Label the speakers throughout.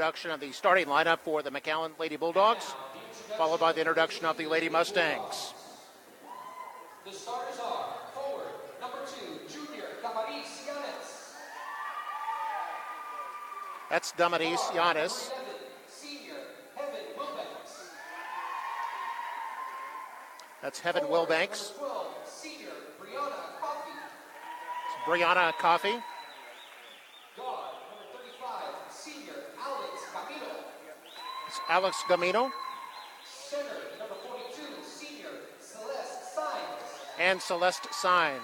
Speaker 1: introduction of the starting lineup for the McAllen Lady Bulldogs, followed by the introduction of the Lady Mustangs.
Speaker 2: The starters are forward, number 2, junior, Damaris Yanes.
Speaker 1: That's Damaris Yanes.
Speaker 2: Senior, Heaven Wilbanks.
Speaker 1: That's Heaven Wilbanks.
Speaker 2: Number 12, senior, Brianna Coffey.
Speaker 1: It's Brianna Coffey.
Speaker 2: Guard, number 35, senior, Alex Camino.
Speaker 1: It's Alex Gamino.
Speaker 2: Center, number 42, senior, Celeste Sines.
Speaker 1: And Celeste Sines.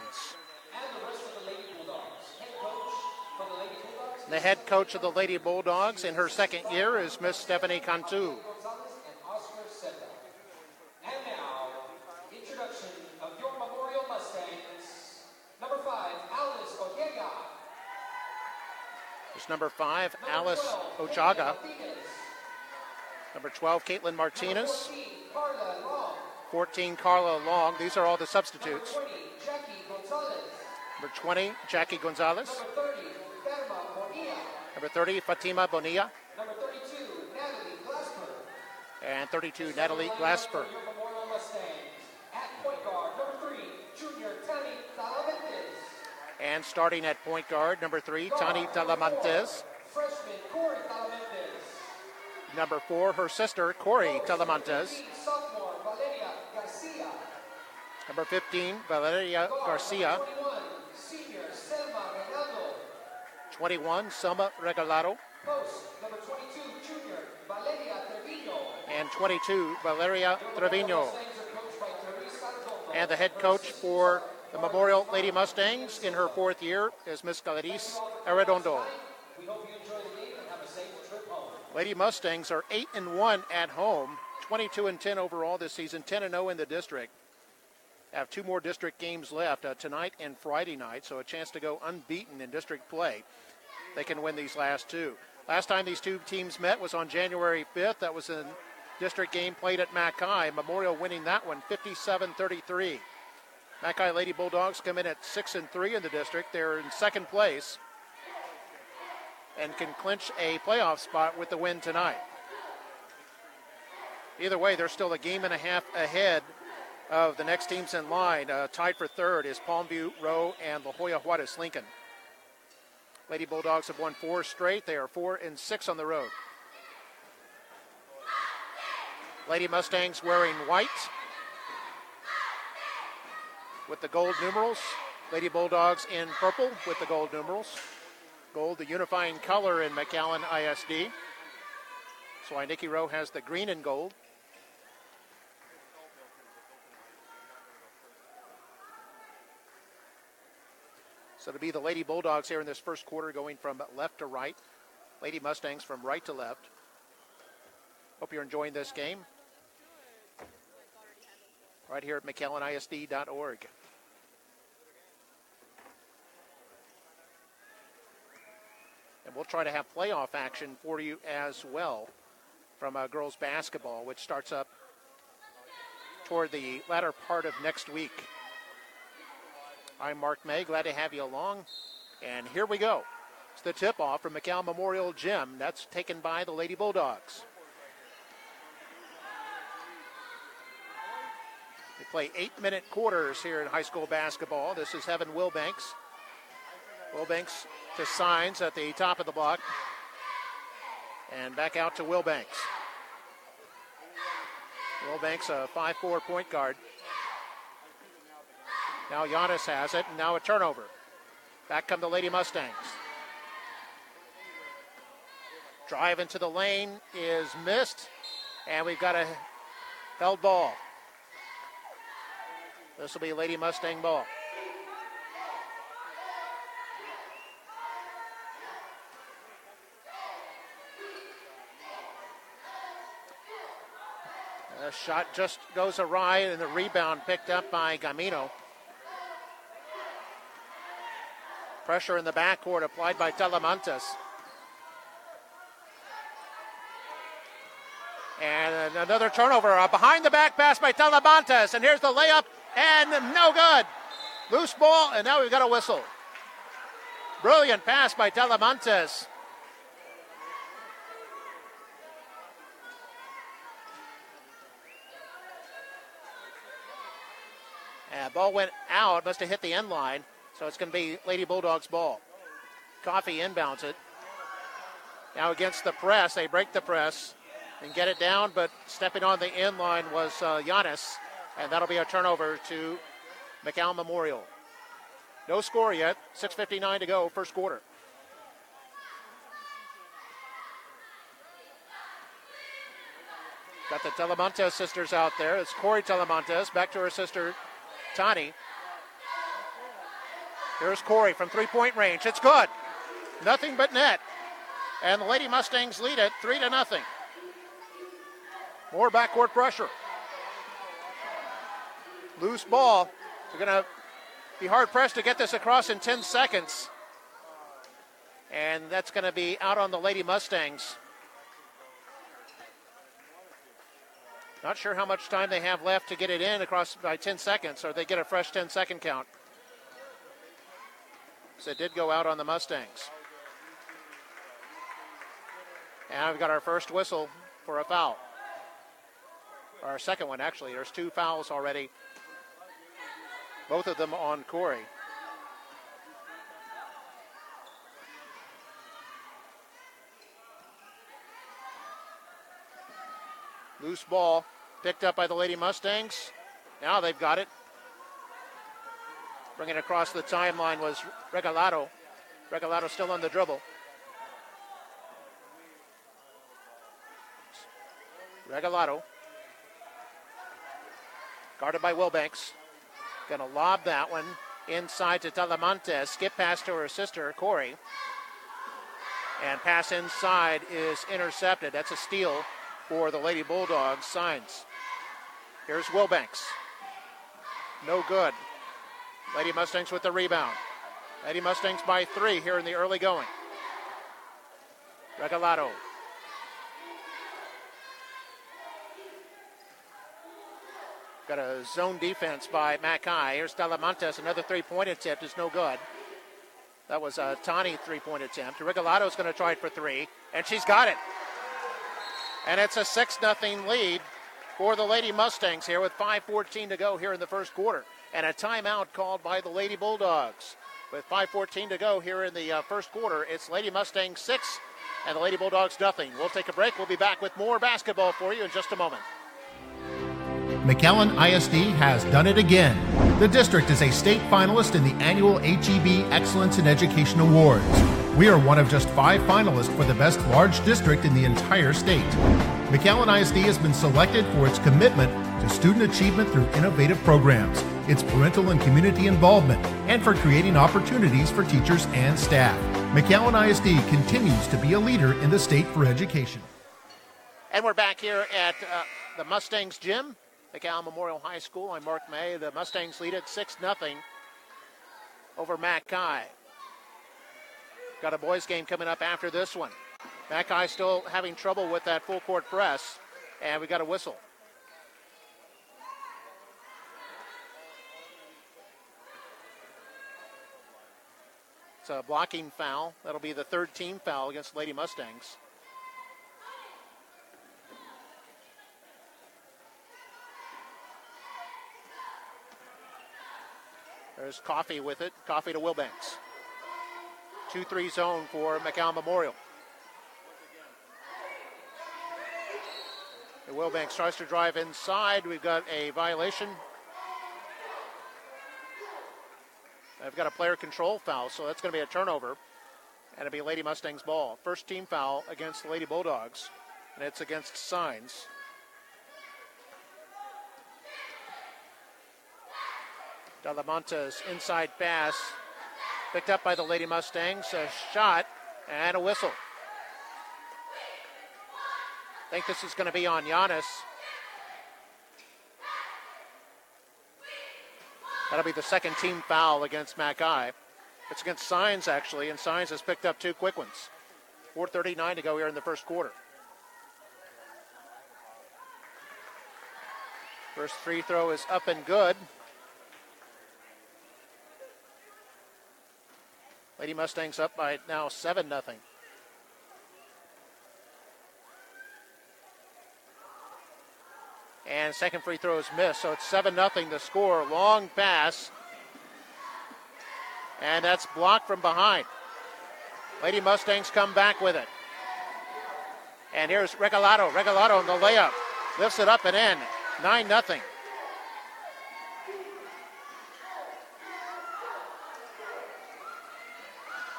Speaker 2: And the rest of the Lady Bulldogs. Head coach for the Lady Bulldogs.
Speaker 1: The head coach of the Lady Bulldogs in her second year is Miss Stephanie Cantu.
Speaker 2: And Oscar Seta. And now, introduction of your Memorial Mustangs. Number 5, Alice Ojega.
Speaker 1: There's number 5, Alice Ojaga. Number 12, Caitlin Martinez.
Speaker 2: 14, Carla Long.
Speaker 1: 14, Carla Long. These are all the substitutes.
Speaker 2: Number 20, Jackie Gonzalez.
Speaker 1: Number 20, Jackie Gonzalez.
Speaker 2: Number 30, Fatima Bonilla.
Speaker 1: Number 30, Fatima Bonilla.
Speaker 2: Number 32, Natalie Glasper.
Speaker 1: And 32, Natalie Glasper.
Speaker 2: Your Memorial Mustangs. At point guard, number 3, junior Tani Talamantes.
Speaker 1: And starting at point guard, number 3, Tani Talamantes.
Speaker 2: Freshman Corey Talamantes.
Speaker 1: Number 4, her sister, Corey Talamantes.
Speaker 2: Sophomore Valeria Garcia.
Speaker 1: Number 15, Valeria Garcia.
Speaker 2: 21, senior Selma Reynaldo.
Speaker 1: 21, Selma Regalado.
Speaker 2: Post, number 22, junior Valeria Trevino.
Speaker 1: And 22, Valeria Trevino.
Speaker 2: Mustangs are coached by Teresa Ardozo.
Speaker 1: And the head coach for the Memorial Lady Mustangs in her 4th year is Miss Gladys Arredondo.
Speaker 2: We hope you enjoy the game and have a safe trip home.
Speaker 1: Lady Mustangs are 8-1 at home, 22-10 overall this season, 10-0 in the district. Have 2 more district games left, tonight and Friday night, so a chance to go unbeaten in district play. They can win these last 2. Last time these 2 teams met was on January 5th. That was a district game played at Mackay. Memorial winning that one 57-33. Mackay Lady Bulldogs come in at 6-3 in the district. They're in second place and can clinch a playoff spot with the win tonight. Either way, they're still a game and a half ahead of the next teams in line. Tied for third is Palmview Row and La Jolla Juarez Lincoln. Lady Bulldogs have won 4 straight. They are 4-6 on the road. Lady Mustangs wearing white with the gold numerals. Lady Bulldogs in purple with the gold numerals. Gold, the unifying color in McAllen ISD. That's why Nikki Rowe has the green and gold. So to be the Lady Bulldogs here in this first quarter, going from left to right. Lady Mustangs from right to left. Hope you're enjoying this game. Right here at McAllenISD.org. And we'll try to have playoff action for you as well from girls basketball, which starts up toward the latter part of next week. I'm Mark May, glad to have you along. And here we go. It's the tip-off from McAllen Memorial Gym. That's taken by the Lady Bulldogs. They play 8-minute quarters here in high school basketball. This is Heaven Wilbanks. Wilbanks to Sines at the top of the block. And back out to Wilbanks. Wilbanks, a 5'4" point guard. Now Giannis has it, and now a turnover. Back come the Lady Mustangs. Drive into the lane is missed, and we've got a held ball. This will be Lady Mustang ball. The shot just goes awry, and the rebound picked up by Gamino. Pressure in the backcourt applied by Talamantes. And another turnover, a behind-the-back pass by Talamantes, and here's the layup, and no good. Loose ball, and now we've got a whistle. Brilliant pass by Talamantes. Ball went out, must have hit the end line, so it's going to be Lady Bulldogs ball. Coffee inbounds it. Now against the press, they break the press and get it down, but stepping on the end line was Giannis, and that'll be a turnover to McAllen Memorial. No score yet, 6:59 to go, first quarter. Got the Telemontes sisters out there. It's Corey Telemontes back to her sister Tani. Here's Corey from three-point range. It's good. Nothing but net. And the Lady Mustangs lead it 3-0. More backcourt pressure. Loose ball. They're going to be hard-pressed to get this across in 10 seconds. And that's going to be out on the Lady Mustangs. Not sure how much time they have left to get it in across by 10 seconds, or they get a fresh 10-second count. So it did go out on the Mustangs. And we've got our first whistle for a foul. Our second one, actually. There's 2 fouls already. Both of them on Corey. Loose ball picked up by the Lady Mustangs. Now they've got it. Bringing it across the timeline was Regalado. Regalado still on the dribble. Regalado. Guarded by Wilbanks. Going to lob that one inside to Telemontes. Skip pass to her sister, Corey. And pass inside is intercepted. That's a steal for the Lady Bulldogs. Signs. Here's Wilbanks. No good. Lady Mustangs with the rebound. Lady Mustangs by 3 here in the early going. Regalado. Got a zone defense by Mackay. Here's Telemontes. Another three-point attempt is no good. That was a Tani three-point attempt. Regalado's going to try it for 3, and she's got it. And it's a 6-0 lead for the Lady Mustangs here with 5:14 to go here in the first quarter. And a timeout called by the Lady Bulldogs. With 5:14 to go here in the first quarter, it's Lady Mustangs 6 and the Lady Bulldogs nothing. We'll take a break. We'll be back with more basketball for you in just a moment.
Speaker 3: McAllen ISD has done it again. The district is a state finalist in the annual HEB Excellence in Education Awards. We are one of just 5 finalists for the best large district in the entire state. McAllen ISD has been selected for its commitment to student achievement through innovative programs, its parental and community involvement, and for creating opportunities for teachers and staff. McAllen ISD continues to be a leader in the state for education.
Speaker 1: And we're back here at the Mustangs gym. McAllen Memorial High School. I'm Mark May. The Mustangs lead it 6-0 over Mackay. Got a boys game coming up after this one. Mackay still having trouble with that full court press, and we got a whistle. It's a blocking foul. That'll be the 3rd team foul against Lady Mustangs. There's Coffee with it. Coffee to Wilbanks. 2-3 zone for McAllen Memorial. And Wilbanks tries to drive inside. We've got a violation. I've got a player control foul, so that's going to be a turnover. And it'll be Lady Mustangs ball. First team foul against the Lady Bulldogs, and it's against Signs. Talamontes inside pass, picked up by the Lady Mustangs. A shot and a whistle. I think this is going to be on Giannis. That'll be the 2nd team foul against Mackay. It's against Signs, actually, and Signs has picked up 2 quick ones. 4:39 to go here in the first quarter. First free throw is up and good. Lady Mustangs up by now 7-0. And second free throw is missed, so it's 7-0 the score. Long pass. And that's blocked from behind. Lady Mustangs come back with it. And here's Regalado. Regalado in the layup. Lifts it up and in. 9-0.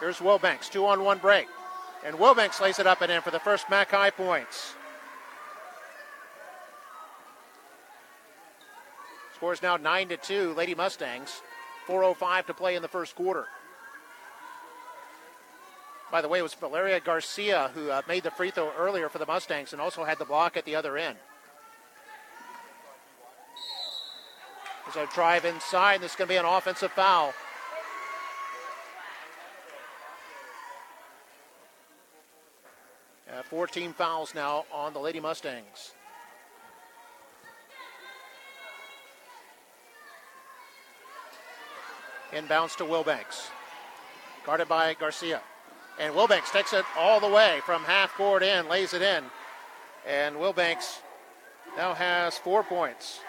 Speaker 1: Here's Wilbanks. 2-on-1 break. And Wilbanks lays it up and in for the first MAC High points. Score is now 9-2, Lady Mustangs. 4:05 to play in the first quarter. By the way, it was Valeria Garcia who made the free throw earlier for the Mustangs and also had the block at the other end. There's a drive inside. This is going to be an offensive foul. Uh, 14 fouls now on the Lady Mustangs. Inbounds to Wilbanks. Guarded by Garcia. And Wilbanks takes it all the way from half court in, lays it in. And Wilbanks now has 4 points.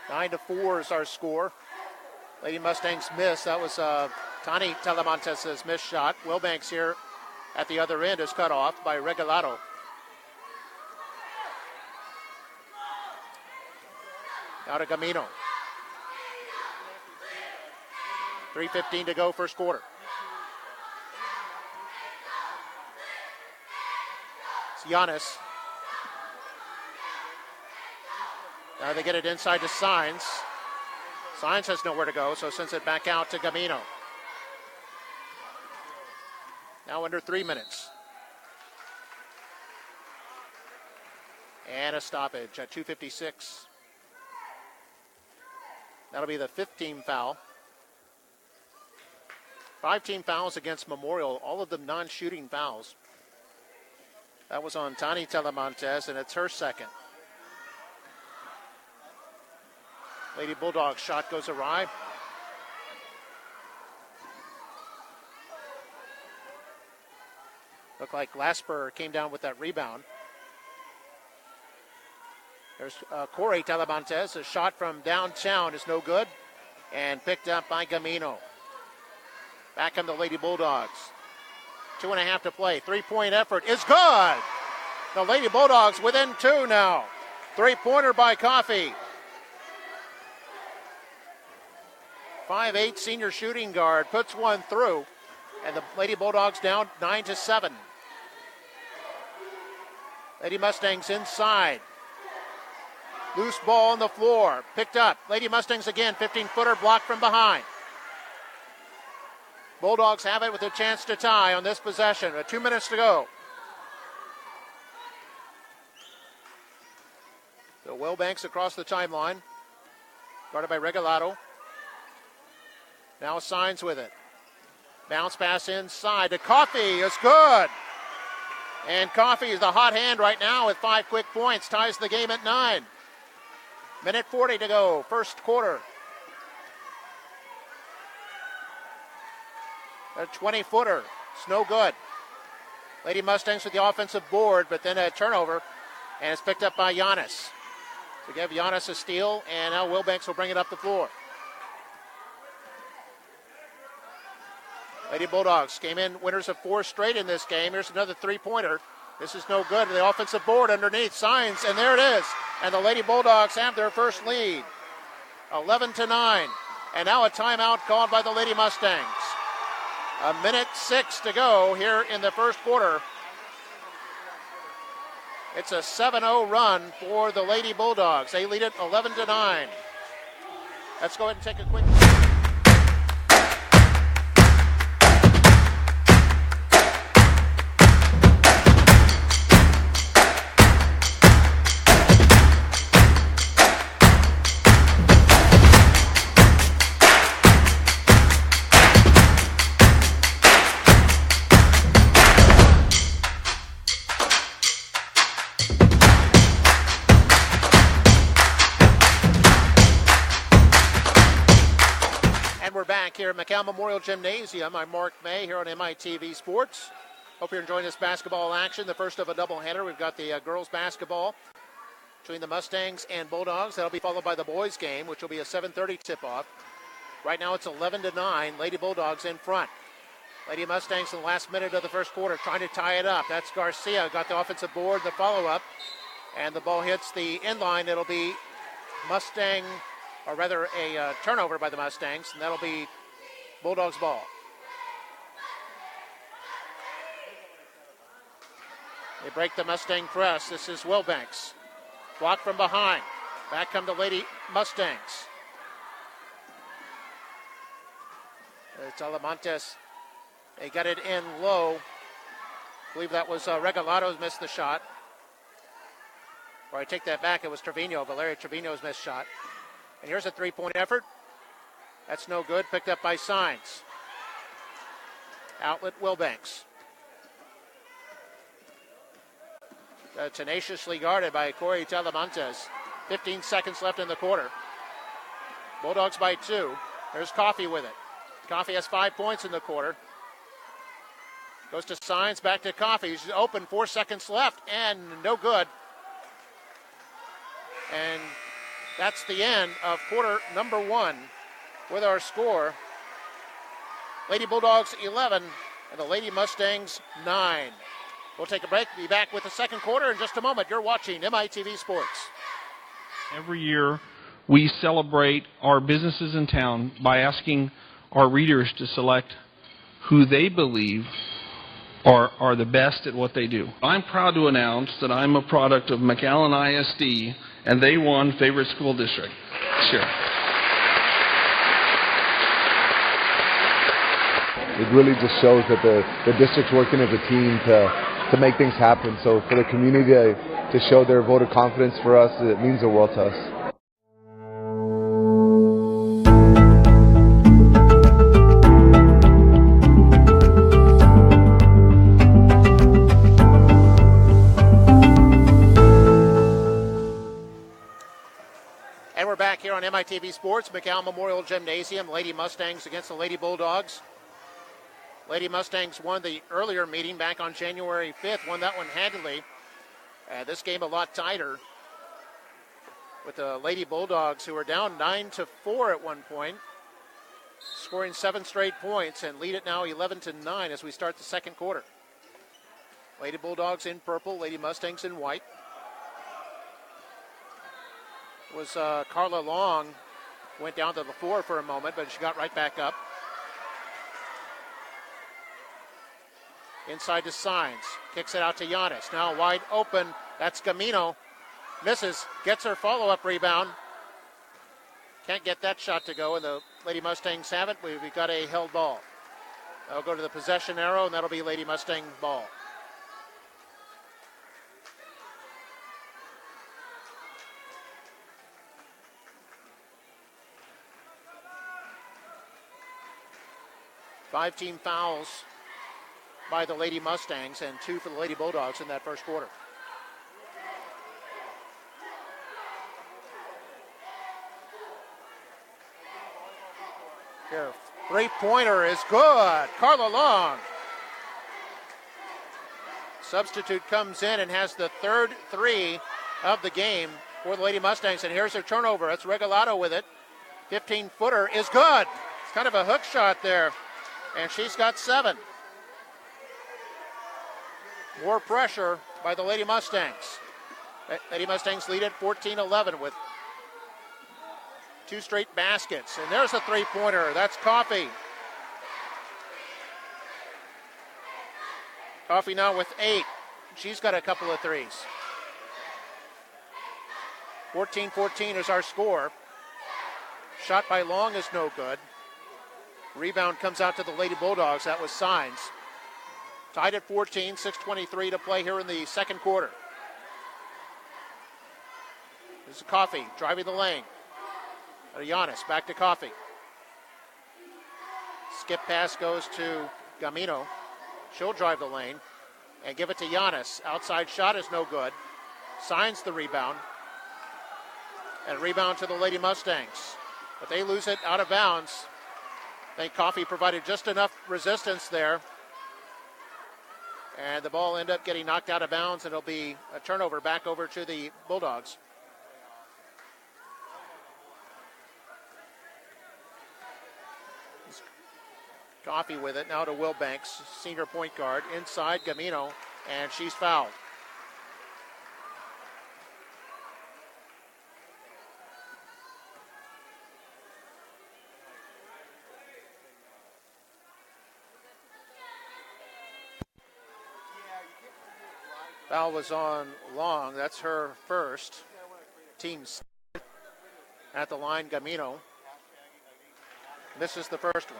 Speaker 1: 9-4 is our score. Lady Mustangs miss. That was Tani Talamontes' missed shot. Wilbanks here at the other end is cut off by Regalado. Now to Gamino. 3:15 to go, first quarter. It's Giannis. Now they get it inside to Signs. Signs has nowhere to go, so sends it back out to Gamino. Now under 3 minutes. And a stoppage at 2:56. That'll be the 5th team foul. 5 team fouls against Memorial, all of them non-shooting fouls. That was on Tani Talamontes, and it's her second. Lady Bulldogs shot goes awry. Looked like Glasper came down with that rebound. There's Corey Talamontes. A shot from downtown is no good. And picked up by Gamino. Back on the Lady Bulldogs. 2.5 to play. 3-point effort is good. The Lady Bulldogs within 2 now. 3-pointer by Coffey. 5'8" senior shooting guard puts one through. And the Lady Bulldogs down 9-7. Lady Mustangs inside. Loose ball on the floor. Picked up. Lady Mustangs again. 15-footer blocked from behind. Bulldogs have it with a chance to tie on this possession. 2 minutes to go. So Wilbanks across the timeline. Guarded by Regalado. Now Signs with it. Bounce pass inside to Coffey. It's good. And Coffey is the hot hand right now with 5 quick points. Ties the game at 9. Minute 40 to go, first quarter. A 20-footer. It's no good. Lady Mustangs with the offensive board, but then a turnover. And it's picked up by Giannis. So give Giannis a steal, and now Wilbanks will bring it up the floor. Lady Bulldogs came in winners of 4 straight in this game. Here's another 3-pointer. This is no good. The offensive board underneath. Signs, and there it is. And the Lady Bulldogs have their first lead. 11-9. And now a timeout called by the Lady Mustangs. 1:06 to go here in the first quarter. It's a 7-0 run for the Lady Bulldogs. They lead it 11-9. Let's go ahead and take a quick... Here at McAllen Memorial Gymnasium. I'm Mark May here on MITV Sports. Hope you're enjoying this basketball action. The first of a doubleheader. We've got the girls basketball between the Mustangs and Bulldogs. That'll be followed by the boys game, which will be a 7:30 tip-off. Right now it's 11-9. Lady Bulldogs in front. Lady Mustangs in the last minute of the first quarter trying to tie it up. That's Garcia. Got the offensive board, the follow-up. And the ball hits the inline. It'll be Mustang, or rather a turnover by the Mustangs, and that'll be Bulldogs ball. They break the Mustang press. This is Wilbanks. Blocked from behind. Back come the Lady Mustangs. Talamantes. They got it in low. I believe that was Regalatos missed the shot. Or I take that back. It was Trevino. Valeria Trevino's missed shot. And here's a three-point effort. That's no good. Picked up by Signs. Outlet Wilbanks. Tenaciously guarded by Corey Talamantes. 15 seconds left in the quarter. Bulldogs by 2. There's Coffey with it. Coffey has 5 points in the quarter. Goes to Signs, back to Coffey. He's open, 4 seconds left, and no good. And that's the end of quarter number 1 with our score. Lady Bulldogs 11 and the Lady Mustangs 9. We'll take a break. Be back with the second quarter in just a moment. You're watching MITV Sports.
Speaker 4: Every year, we celebrate our businesses in town by asking our readers to select who they believe are the best at what they do. I'm proud to announce that I'm a product of McAllen ISD, and they won Favorite School District this year.
Speaker 5: It really just shows that the district's working as a team to make things happen. So for the community to show their vote of confidence for us, it means the world to us.
Speaker 1: And we're back here on MITV Sports, McAllen Memorial Gymnasium. Lady Mustangs against the Lady Bulldogs. Lady Mustangs won the earlier meeting back on January 5th, won that one handily. This game a lot tighter with the Lady Bulldogs, who were down 9-4 at one point, scoring 7 straight points and lead it now 11-9 as we start the second quarter. Lady Bulldogs in purple, Lady Mustangs in white. It was Carla Long, went down to the floor for a moment, but she got right back up. Inside to Signs. Kicks it out to Giannis. Now wide open. That's Gamino. Misses. Gets her follow-up rebound. Can't get that shot to go, and the Lady Mustangs have it. We've got a held ball. That'll go to the possession arrow, and that'll be Lady Mustang ball. Five team fouls by the Lady Mustangs and 2 for the Lady Bulldogs in that first quarter. Here, three-pointer is good. Carla Long. Substitute comes in and has the third 3 of the game for the Lady Mustangs. And here's her turnover. That's Regalado with it. 15-footer is good. It's kind of a hook shot there. And she's got 7. More pressure by the Lady Mustangs. Lady Mustangs lead at 14-11 with 2 straight baskets. And there's a three-pointer. That's Coffey. Coffey now with 8. She's got a couple of threes. 14-14 is our score. Shot by Long is no good. Rebound comes out to the Lady Bulldogs. That was Signs. Tied at 14, 6:23 to play here in the second quarter. This is Coffey driving the lane. Giannis back to Coffey. Skip pass goes to Gamino. She'll drive the lane and give it to Giannis. Outside shot is no good. Signs the rebound. And a rebound to the Lady Mustangs. But they lose it out of bounds. I think Coffey provided just enough resistance there. And the ball ended up getting knocked out of bounds, and it'll be a turnover back over to the Bulldogs. Coffee with it, now to Will Banks, senior point guard. Inside, Gamino, and she's fouled. Foul was on Long. That's her first. Team at the line, Gamino. Misses the first one.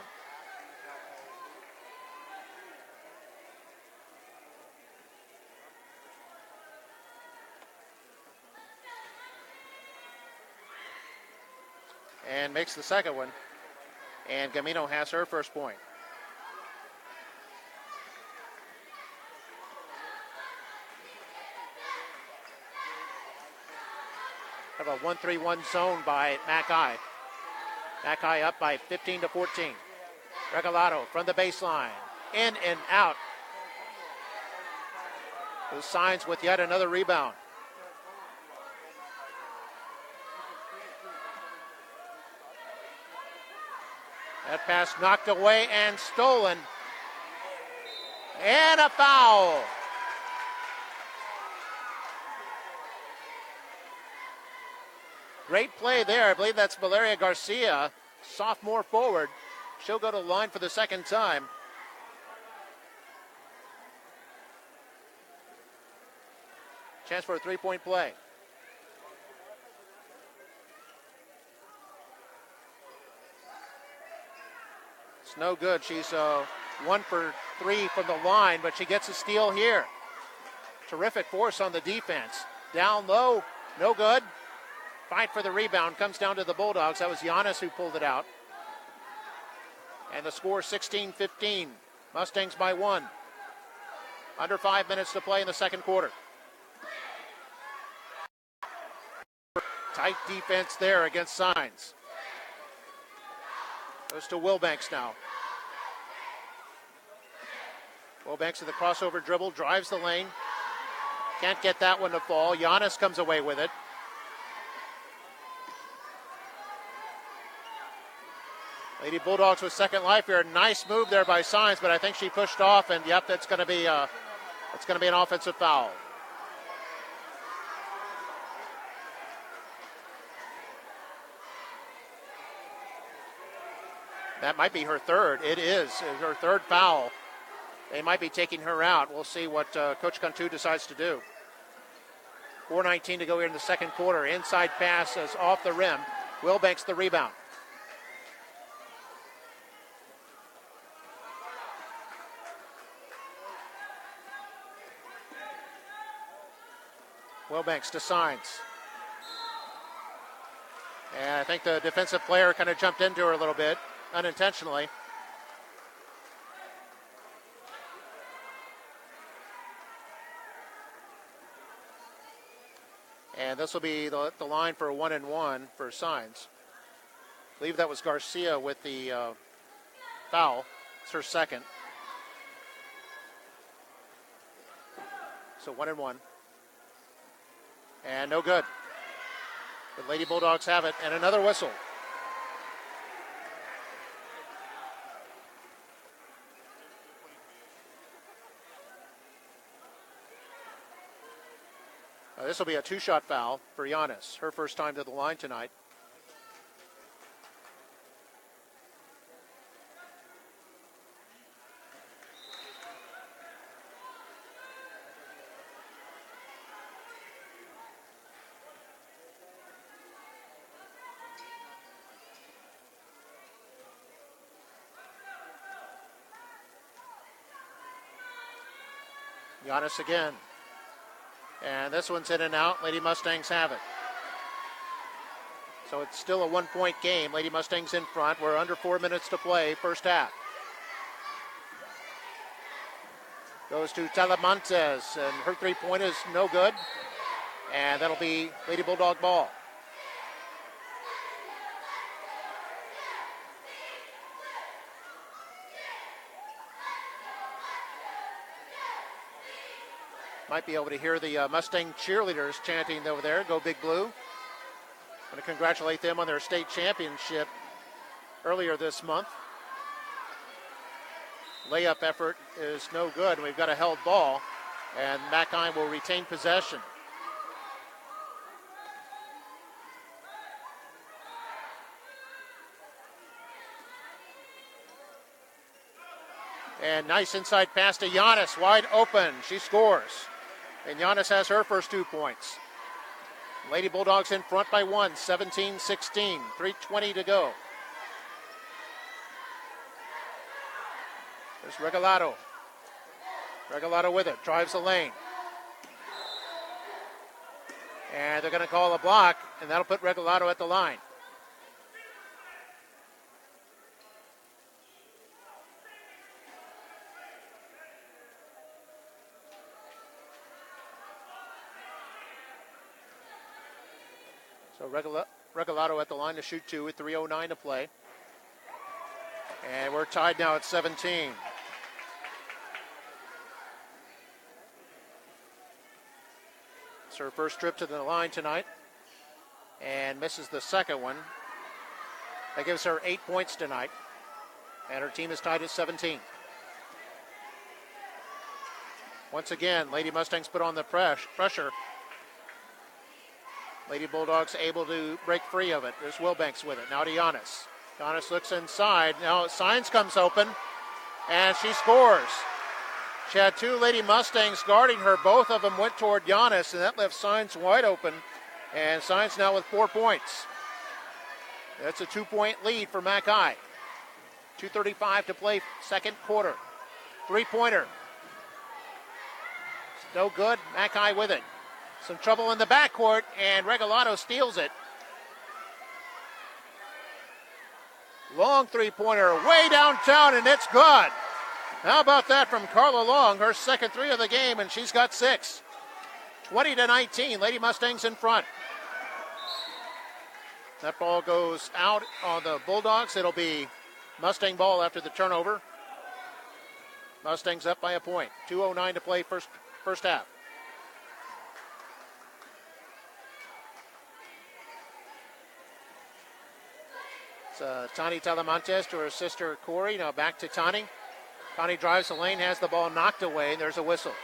Speaker 1: And makes the second one. And Gamino has her first point. Have a 1-3-1 zone by McAllen. McAllen up by 15 to 14. Regalado from the baseline. In and out. Those Signs with yet another rebound. That pass knocked away and stolen. And a foul. Great play there. I believe that's Valeria Garcia, sophomore forward. She'll go to the line for the second time. Chance for a three-point play. It's no good. She's 1 for 3 from the line, but she gets a steal here. Terrific force on the defense. Down low, no good. Fight for the rebound comes down to the Bulldogs. That was Giannis who pulled it out. And the score 16-15. Mustangs by 1. Under 5 minutes to play in the second quarter. Tight defense there against Signs. Goes to Wilbanks now. Wilbanks with the crossover dribble, drives the lane. Can't get that one to fall. Giannis comes away with it. Lady Bulldogs with second life here. Nice move there by Signs, but I think she pushed off, and yep, that's going to be an offensive foul. That might be her third. It is her third foul. They might be taking her out. We'll see what Coach Cantu decides to do. 4:19 to go here in the second quarter. Inside pass is off the rim. Wilbanks the rebound. Wilbanks to Signs. And I think the defensive player kind of jumped into her a little bit, unintentionally. And this will be the line for a 1-and-1 for Signs. I believe that was Garcia with the foul. It's her second. So 1-and-1. And no good. The Lady Bulldogs have it, and another whistle. This will be a two-shot foul for Giannis. Her first time to the line tonight. Giannis again. And this one's in and out. Lady Mustangs have it. So it's still a 1-point game. Lady Mustangs in front. We're under 4 minutes to play, first half. Goes to Talamantes, and her three-point is no good. And that'll be Lady Bulldog ball. Might be able to hear the Mustang cheerleaders chanting over there, "Go Big Blue." I want to congratulate them on their state championship earlier this month. Layup effort is no good. We've got a held ball, and McAllen will retain possession. And nice inside pass to Giannis, wide open. She scores. And Giannis has her first 2 points. Lady Bulldogs in front by 1, 17-16, 3:20 to go. There's Regalado. Regalado with it, drives the lane. And they're going to call a block, and that'll put Regalado at the line. So Regalado at the line to shoot 2 with 3:09 to play. And we're tied now at 17. It's her first trip to the line tonight and misses the second one. That gives her 8 points tonight. And her team is tied at 17. Once again, Lady Mustangs put on the pressure. Lady Bulldogs able to break free of it. There's Wilbanks with it. Now to Giannis. Giannis looks inside. Now Signs comes open, and she scores. She had 2 Lady Mustangs guarding her. Both of them went toward Giannis, and that left Signs wide open. And Signs now with 4 points. That's a 2-point lead for McAllen. 2:35 to play, second quarter. 3-pointer. No good. McAllen with it. Some trouble in the backcourt, and Regalado steals it. Long 3-pointer way downtown, and it's good. How about that from Carla Long, her second 3 of the game, and she's got 6. 20-19, Lady Mustangs in front. That ball goes out on the Bulldogs. It'll be Mustang ball after the turnover. Mustangs up by a point. 2:09 to play first half. Tani Talamantes to her sister Corey. Now back to Tani. Tani drives the lane, has the ball knocked away, and there's a whistle.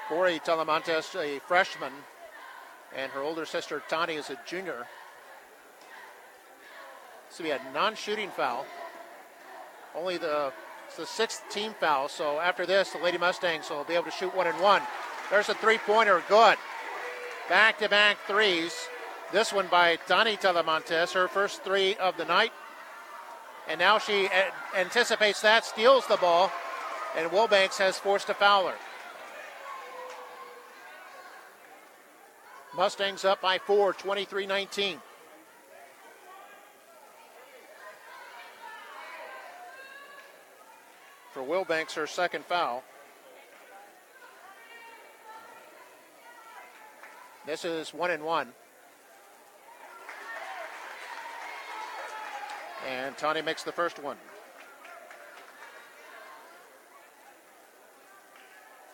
Speaker 1: Corey Talamantes, a freshman, and her older sister Tani is a junior. So we had non-shooting foul. It's the 6th team foul, so after this, the Lady Mustangs will be able to shoot 1 and 1. There's a 3-pointer, good. Back-to-back threes. This one by Tani Talamantes, her first 3 of the night. And now she anticipates that, steals the ball, and Wilbanks has forced a foul her. Mustangs up by 4, 23-19. For Wilbanks, her second foul. This is 1 and 1. And Tani makes the first one.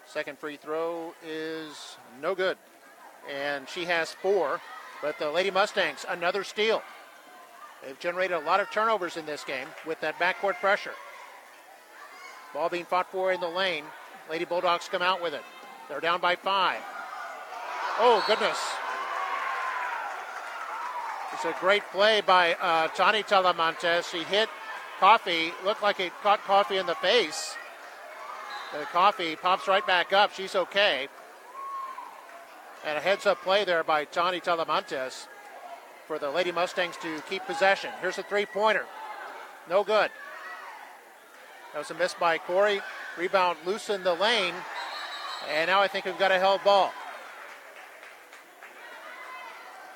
Speaker 1: Second free throw is no good. And she has 4. But the Lady Mustangs, another steal. They've generated a lot of turnovers in this game with that backcourt pressure. Ball being fought for in the lane. Lady Bulldogs come out with it. They're down by 5. Oh, goodness. It's a great play by Tani Talamantes. She hit Coffee. Looked like it caught Coffee in the face. The Coffee pops right back up. She's okay. And a heads-up play there by Tani Talamantes for the Lady Mustangs to keep possession. Here's a 3-pointer. No good. That was a miss by Corey. Rebound loose in the lane. And now I think we've got a held ball.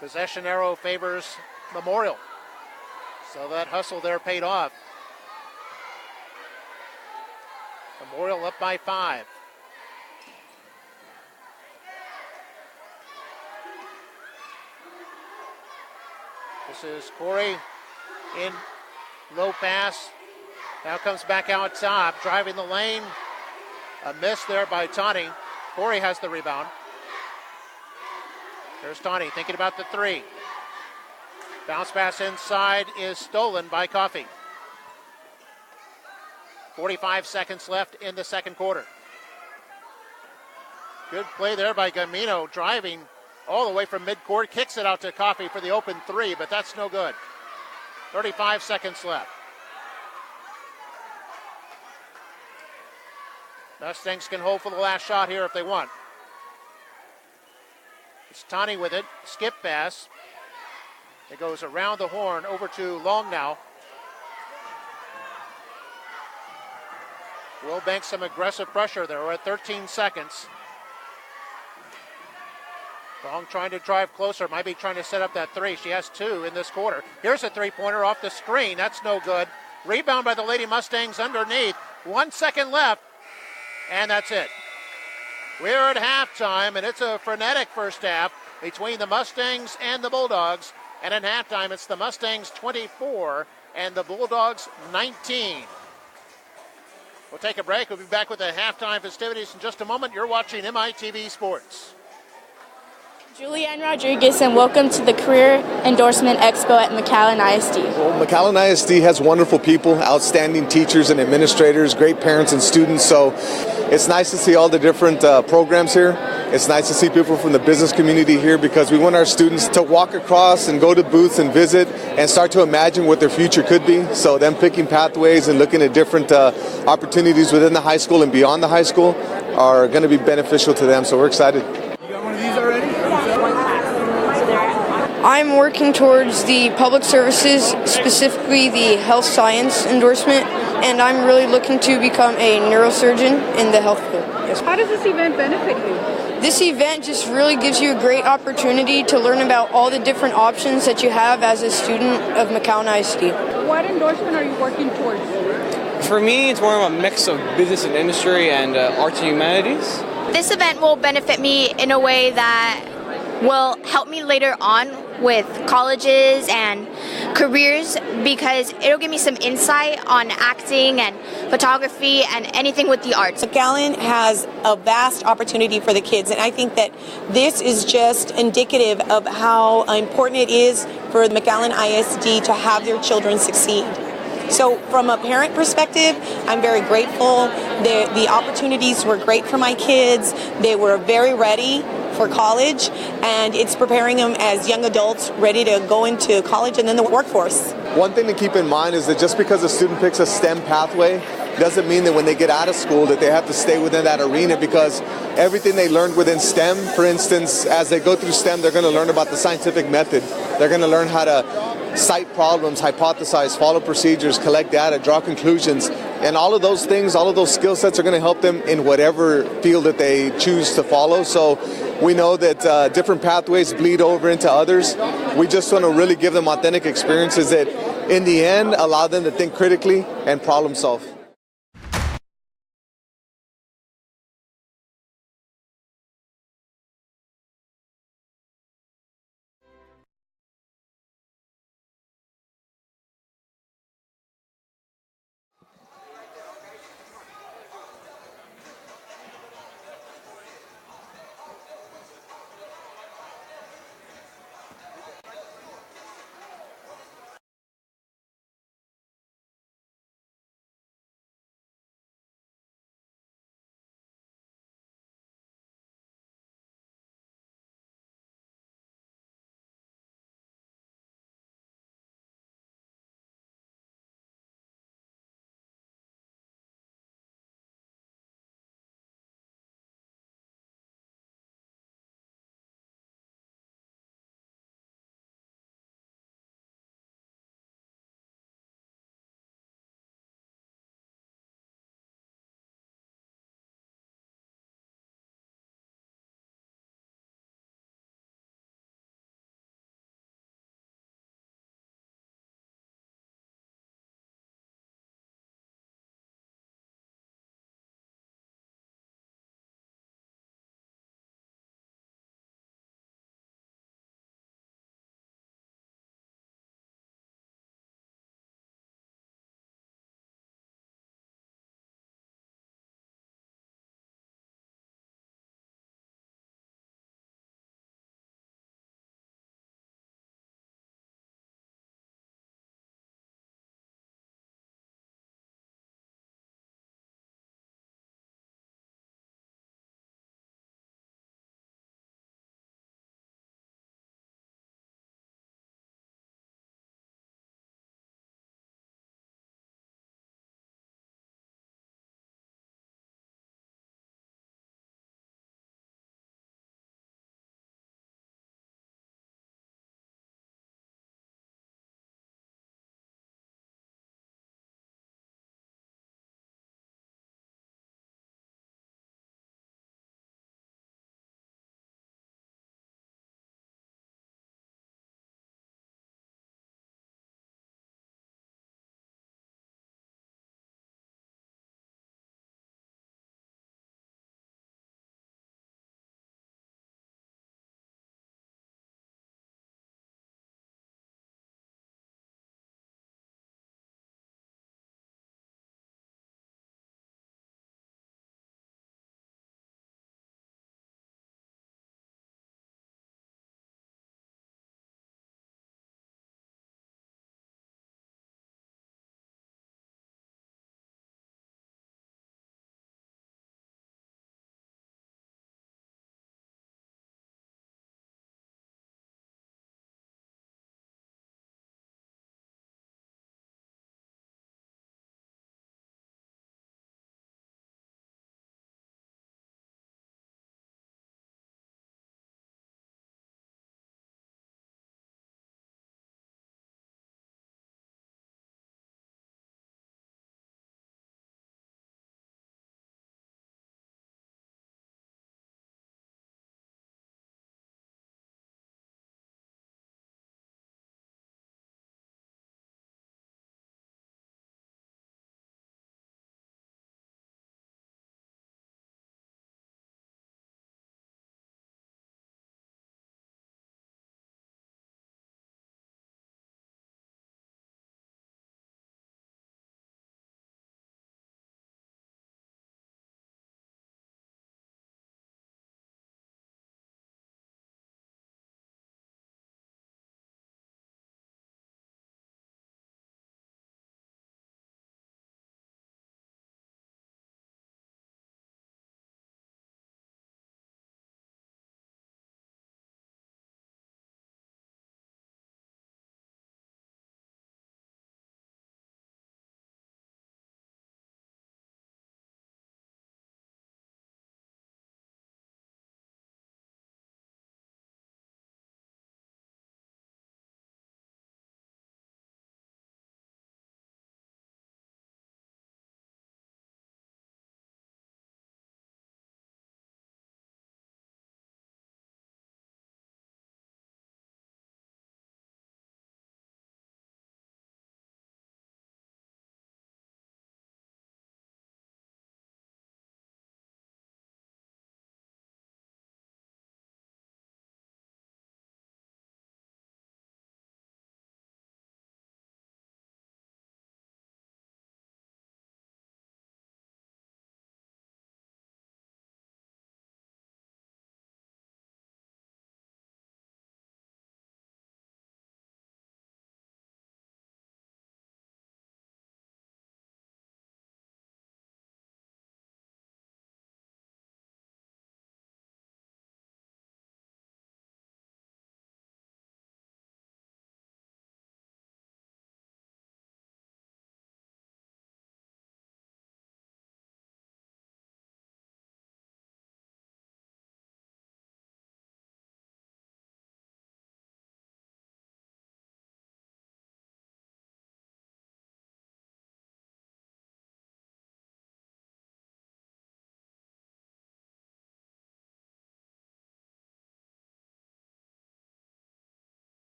Speaker 1: Possession arrow favors Memorial. So that hustle there paid off. Memorial up by 5. This is Corey in Low pass. Now comes back out top, driving the lane. A miss there by Tani. Corey has the rebound. There's Tani thinking about the three. Bounce pass inside is stolen by Coffey. 45 seconds left in the second quarter. Good play there by Gamino, driving all the way from midcourt, kicks it out to Coffey for the open three, but that's no good. 35 seconds left. Mustangs can hold for the last shot here if they want. It's Tani with it, skip pass. It goes around the horn over to Long now. Will bank some aggressive pressure there. We're at 13 seconds. Long trying to drive closer, might be trying to set up that three. She has two in this quarter. Here's a three-pointer off the screen. That's no good. Rebound by the Lady Mustangs underneath. 1 second left, and that's it. We're at halftime, and it's a frenetic first half between the Mustangs and the Bulldogs. And at halftime, it's the Mustangs 24 and the Bulldogs 19. We'll take a break. We'll be back with the halftime festivities in just a moment. You're watching MITV Sports.
Speaker 6: Julianne Rodriguez, and welcome to the Career Endorsement Expo at McAllen ISD.
Speaker 5: Well, McAllen ISD has wonderful people, outstanding teachers and administrators, great parents and students. So it's nice to see all the different programs here. It's nice to see people from the business community here because we want our students to walk across and go to booths and visit and start to imagine what their future could be. So them picking pathways and looking at different opportunities within the high school and beyond the high school are going to be beneficial to them. So we're excited.
Speaker 6: I'm working towards the public services, specifically the health science endorsement, and I'm really looking to become a neurosurgeon in the health field. Yes.
Speaker 7: How does this event benefit you?
Speaker 6: This event just really gives you a great opportunity to learn about all the different options that you have as a student of McAllen ISD.
Speaker 7: What endorsement are you working towards?
Speaker 8: For me, it's more of a mix of business and industry and arts and humanities.
Speaker 9: This event will benefit me in a way that will help me later on with colleges and careers because it'll give me some insight on acting and photography and anything with the arts.
Speaker 10: McAllen has a vast opportunity for the kids, and I think that this is just indicative of how important it is for the McAllen ISD to have their children succeed. So from a parent perspective, I'm very grateful. The opportunities were great for my kids. They were very ready for college, and it's preparing them as young adults ready to go into college and then the workforce.
Speaker 5: One thing to keep in mind is that just because a student picks a STEM pathway doesn't mean that when they get out of school that they have to stay within that arena, because everything they learned within STEM, for instance, as they go through STEM, they're going to learn about the scientific method. They're going to learn how to cite problems, hypothesize, follow procedures, collect data, draw conclusions, and all of those things, all of those skill sets are going to help them in whatever field that they choose to follow. So we know that different pathways bleed over into others. We just want to really give them authentic experiences that in the end allow them to think critically and problem solve.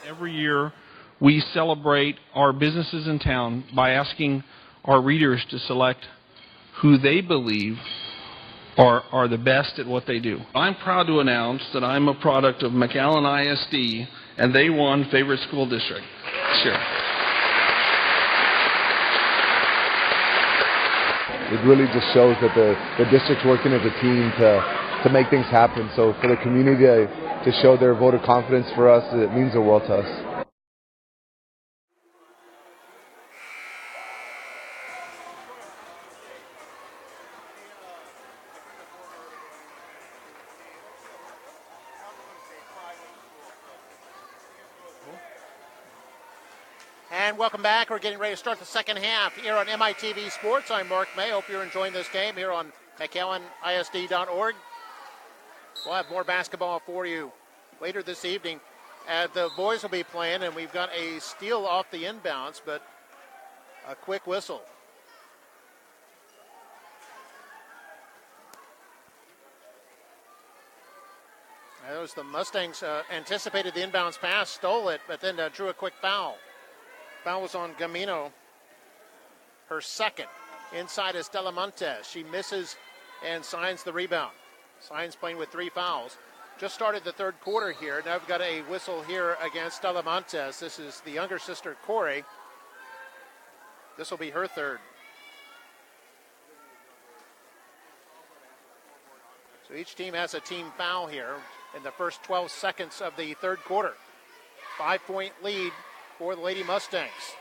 Speaker 4: Every year we celebrate our businesses in town by asking our readers to select who they believe are the best at what they do. I'm proud to announce that I'm a product of McAllen ISD, and they won Favorite School District. Sure.
Speaker 5: It really just shows that the district's working as a team to make things happen. So for the community to show their vote of confidence for us, it means the world to us.
Speaker 1: And welcome back. We're getting ready to start the second half here on MITV Sports. I'm Mark May. Hope you're enjoying this game here on McAllenisd.org. We'll have more basketball for you later this evening. The boys will be playing, and we've got a steal off the inbounds, but a quick whistle. That was the Mustangs anticipated the inbounds pass, stole it, but then drew a quick foul. Foul was on Gamino, her second. Inside is Montes. She misses and signs the rebound. Signs playing with 3 fouls. Just started the third quarter here. Now we've got a whistle here against Montes. This is the younger sister, Corey. This will be her third. So each team has a team foul here in the first 12 seconds of the third quarter. 5-point lead for the Lady Mustangs.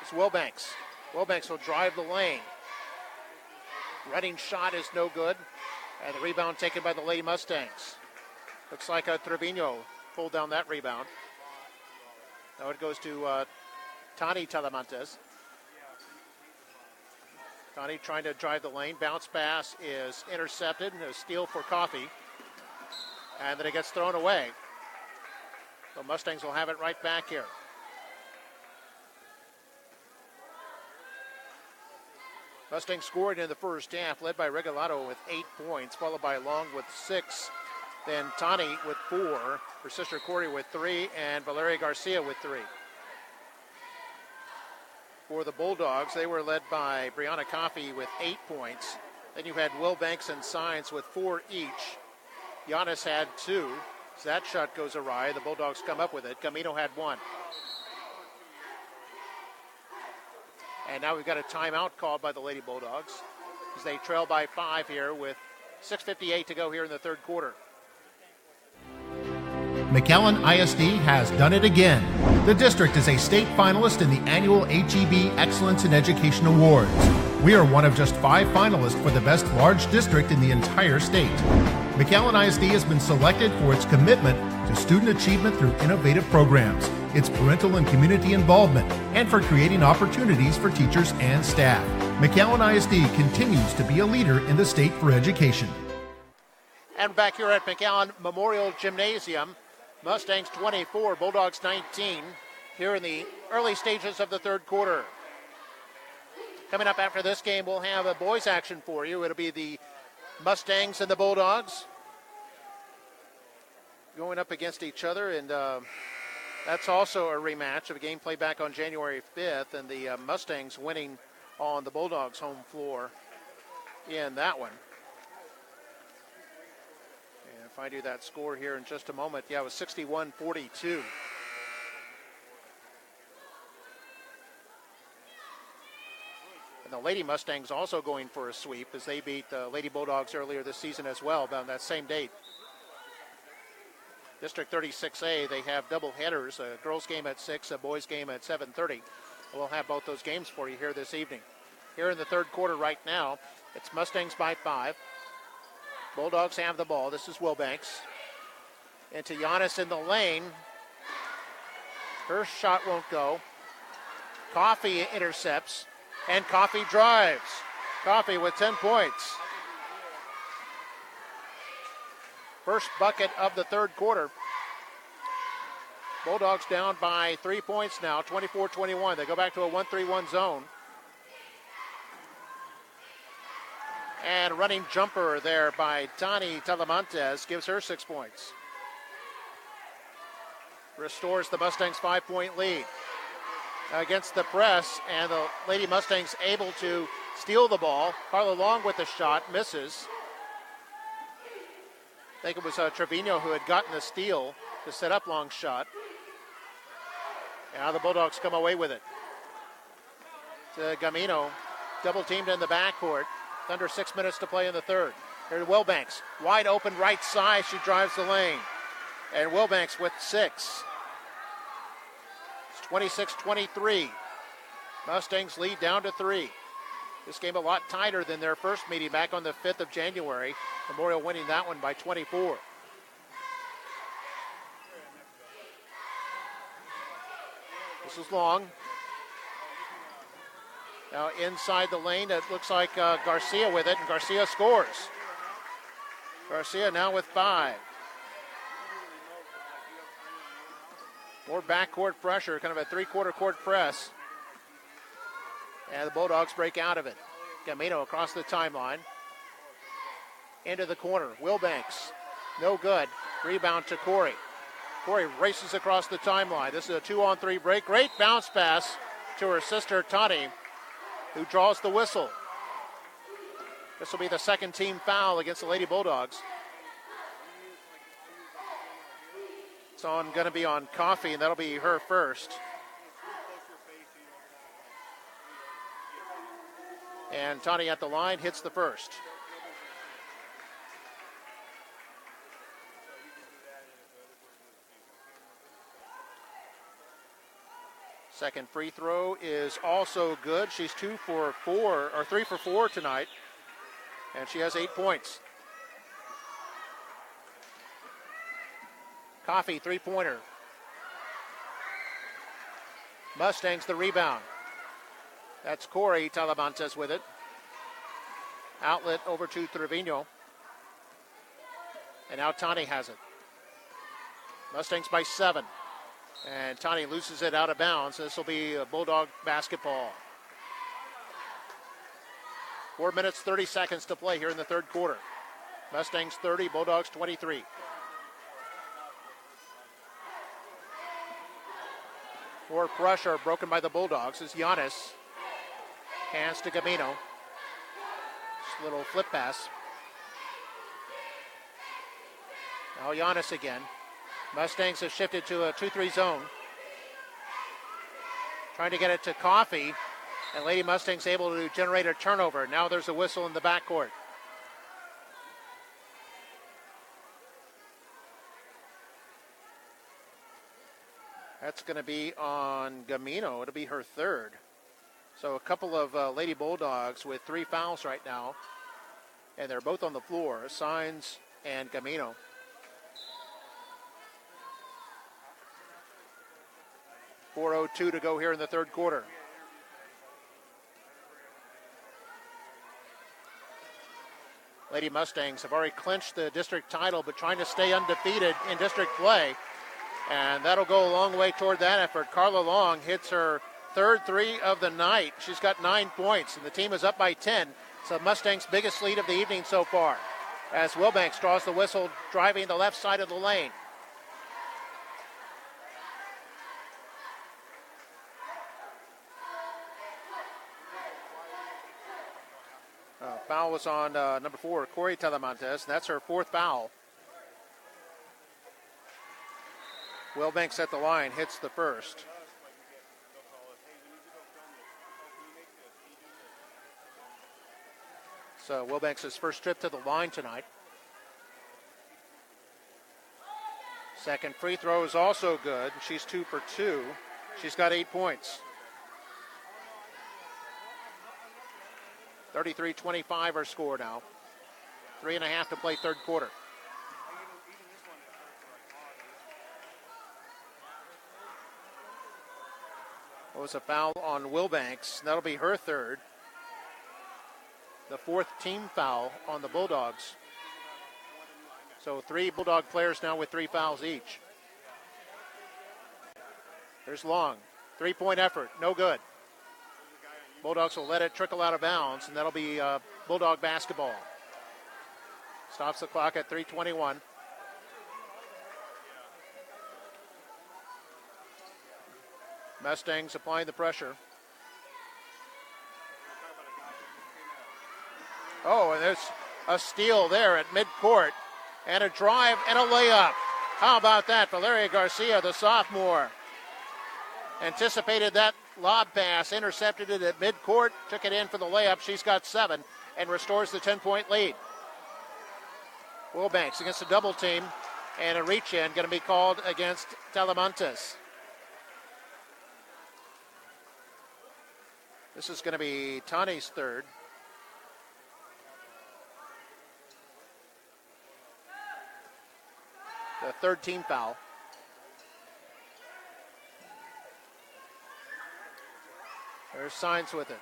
Speaker 1: It's Wilbanks. Wilbanks will drive the lane. Redding shot is no good. And the rebound taken by the Lady Mustangs. Looks like Trevino pulled down that rebound. Now it goes to Tani Talamantes. Tani trying to drive the lane. Bounce pass is intercepted. A steal for Coffee. And then it gets thrown away. The Mustangs will have it right back here. Mustangs scored in the first half, led by Regalado with 8 points, followed by Long with 6. Then Tani with 4, her sister Corey with 3, and Valeria Garcia with 3. For the Bulldogs, they were led by Brianna Coffey with 8 points. Then you had Wilbanks and Sines with 4 each. Giannis had 2. As that shot goes awry, the Bulldogs come up with it. Camino had 1. And now we've got a timeout called by the Lady Bulldogs as they trail by 5 here with 6:58 to go here in the third quarter.
Speaker 3: McAllen ISD has done it again. The district is a state finalist in the annual HEB Excellence in Education Awards. We are one of just 5 finalists for the best large district in the entire state. McAllen ISD has been selected for its commitment to student achievement through innovative programs, its parental and community involvement, and for creating opportunities for teachers and staff. McAllen ISD continues to be a leader in the state for education.
Speaker 1: And back here at McAllen Memorial Gymnasium, Mustangs 24, Bulldogs 19, here in the early stages of the third quarter. Coming up after this game, we'll have a boys action for you. It'll be the Mustangs and the Bulldogs going up against each other, and that's also a rematch of a game played back on January 5th, and the Mustangs winning on the Bulldogs' home floor in that one. And if I do that score here in just a moment, yeah, it was 61-42. And the Lady Mustangs also going for a sweep as they beat the Lady Bulldogs earlier this season as well, about that same date. District 36A, they have double headers, a girls game at 6, a boys game at 7:30. We'll have both those games for you here this evening. Here in the third quarter right now, it's Mustangs by 5. Bulldogs have the ball. This is Wilbanks. Into Giannis in the lane. Her shot won't go. Coffee intercepts, and Coffee drives. Coffee with 10 points. First bucket of the third quarter. Bulldogs down by 3 points now, 24-21. They go back to a 1-3-1 zone. And running jumper there by Tani Talamantes gives her 6 points. restores the Mustangs' 5-point lead against the press, and the Lady Mustangs able to steal the ball. Carla Long with the shot, misses. I think it was Trevino who had gotten the steal to set up Long's shot. Now the Bulldogs come away with it. To Gamino, double teamed in the backcourt. Under 6 minutes to play in the third. Here's Wilbanks, wide open right side. She drives the lane. And Wilbanks with 6. It's 26-23. Mustangs lead down to 3. This game a lot tighter than their first meeting back on the 5th of January. Memorial winning that one by 24. This is Long. Now inside the lane, it looks like Garcia with it, and Garcia scores. Garcia now with 5. More backcourt pressure, kind of a three-quarter court press. And the Bulldogs break out of it. Gamino across the timeline. Into the corner. Wilbanks, no good. Rebound to Corey. Corey races across the timeline. This is a 2-on-3 break. Great bounce pass to her sister, Tani, who draws the whistle. This will be the second team foul against the Lady Bulldogs. It's going to be on Coffey, and that'll be her first. And Tani at the line hits the first. Second free throw is also good. She's 3 for 4 tonight, and she has 8 points. Coffey, three-pointer. Mustangs the rebound. That's Corey Talamantes with it. Outlet over to Trevino. And now Tani has it. Mustangs by 7. And Tani loses it out of bounds. This will be a Bulldog basketball. 4 minutes, 30 seconds to play here in the third quarter. Mustangs 30, Bulldogs 23. More pressure broken by the Bulldogs as Giannis hands to Gamino. Just a little flip pass. Now Giannis again. Mustangs have shifted to a 2-3 zone. Trying to get it to Coffey. And Lady Mustangs able to generate a turnover. Now there's a whistle in the backcourt. That's going to be on Gamino. It'll be her third. So a couple of Lady Bulldogs with 3 fouls right now. And they're both on the floor. Signs and Gamino. .402 to go here in the third quarter. Lady Mustangs have already clinched the district title, but trying to stay undefeated in district play. And that'll go a long way toward that effort. Carla Long hits her third 3 of the night. She's got 9 points, and the team is up by 10. So Mustangs' biggest lead of the evening so far. As Wilbanks draws the whistle, driving the left side of the lane. Foul was on number 4, Corey Talamantes, and that's her 4th foul. Wilbanks at the line, hits the first. So Wilbanks' first trip to the line tonight. Second free throw is also good. She's 2 for 2. She's got 8 points. 33-25 our score now. 3.5 to play third quarter. It was a foul on Wilbanks. That'll be her third. The 4th team foul on the Bulldogs. So 3 Bulldog players now with 3 fouls each. There's Long. 3-point effort. No good. Bulldogs will let it trickle out of bounds, and that'll be Bulldog basketball. Stops the clock at 3:21. Mustangs applying the pressure. Oh, and there's a steal there at midcourt. And a drive and a layup. How about that? Valeria Garcia, the sophomore, anticipated that lob pass, intercepted it at midcourt, took it in for the layup. She's got 7 and restores the 10-point lead. Wilbanks against a double team, and a reach-in going to be called against Talamantes. This is going to be Tani's third. The third team foul. There's Signs with it.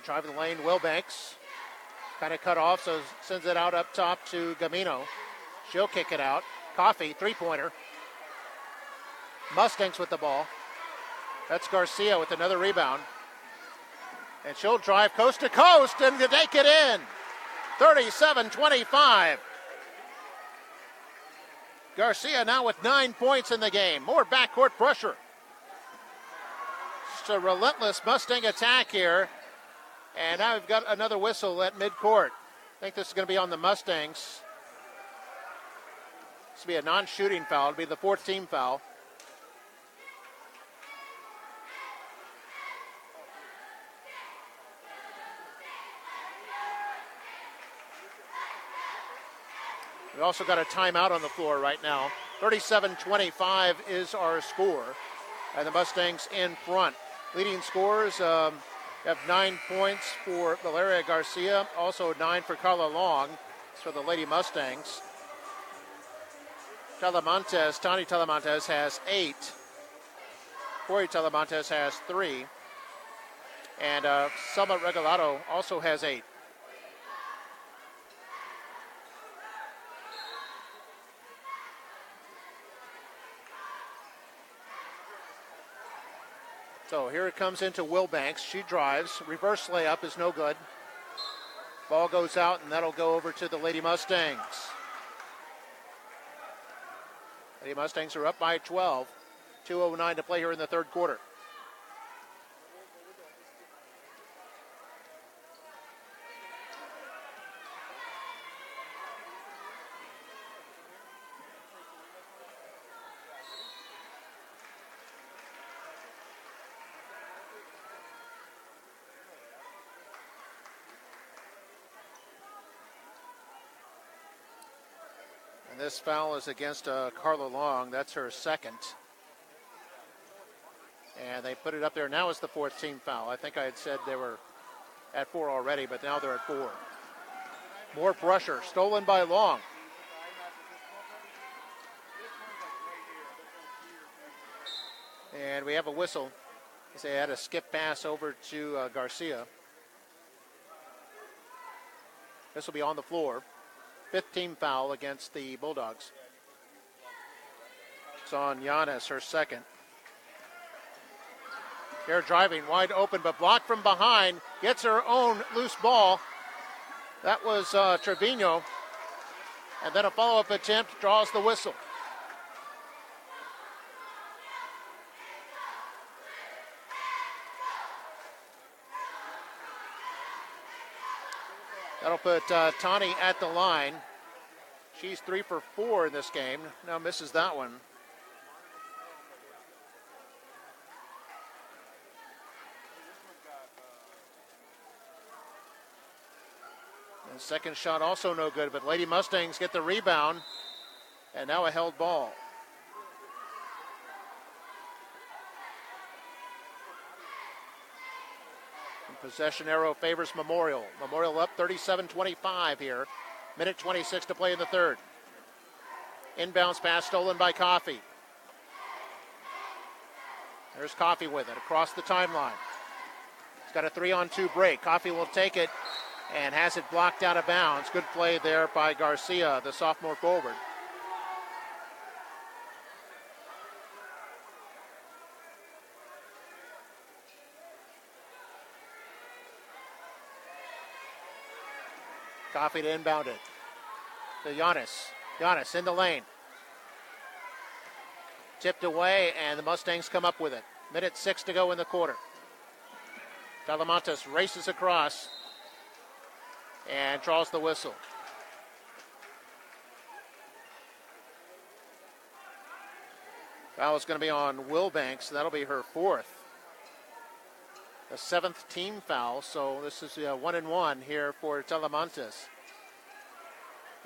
Speaker 1: Driving the lane, Wilbanks. Kind of cut off, so sends it out up top to Gamino. She'll kick it out. Coffey, three-pointer. Mustangs with the ball. That's Garcia with another rebound. And she'll drive coast to coast and take it in. 37-25. Garcia now with 9 points in the game. More backcourt pressure. Just a relentless Mustang attack here. And now we've got another whistle at midcourt. I think this is going to be on the Mustangs. This will be a non-shooting foul. It'll be the fourth team foul. We've also got a timeout on the floor right now. 37-25 is our score. And the Mustangs in front. Leading scorers have 9 points for Valeria Garcia. Also 9 for Carla Long. It's for the Lady Mustangs. Tani Talamantes has 8. Corey Talamantes has 3. And Selma Regalado also has 8. So here it comes into Wilbanks. She drives. Reverse layup is no good. Ball goes out, and that'll go over to the Lady Mustangs. Lady Mustangs are up by 12. 2:09 to play here in the third quarter. This foul is against Carla Long. That's her second. And they put it up there. Now it's the fourth team foul. I think I had said they were at 4 already, but now they're at 4. More pressure. Stolen by Long. And we have a whistle. They had a skip pass over to Garcia. This will be on the floor. 5th team foul against the Bulldogs. It's on Giannis, her second. They're driving wide open, but blocked from behind. Gets her own loose ball. That was Trevino. And then a follow-up attempt, draws the whistle. That'll put Tani at the line. She's 3 for 4 in this game. Now misses that one. And second shot also no good, but Lady Mustangs get the rebound. And now a held ball. Possession arrow favors Memorial. Memorial up 37-25 here. Minute 26 to play in the third. Inbounds pass stolen by Coffey. There's Coffey with it across the timeline. He's got a 3-on-2 break. Coffey will take it and has it blocked out of bounds. Good play there by Garcia, the sophomore forward. Coffey to inbound it to Giannis. Giannis in the lane. Tipped away, and the Mustangs come up with it. Minute 6 to go in the quarter. Talamantes races across and draws the whistle. Foul is going to be on Wilbanks. That'll be her fourth. The 7th team foul, so this is 1-1 here for Talamantes.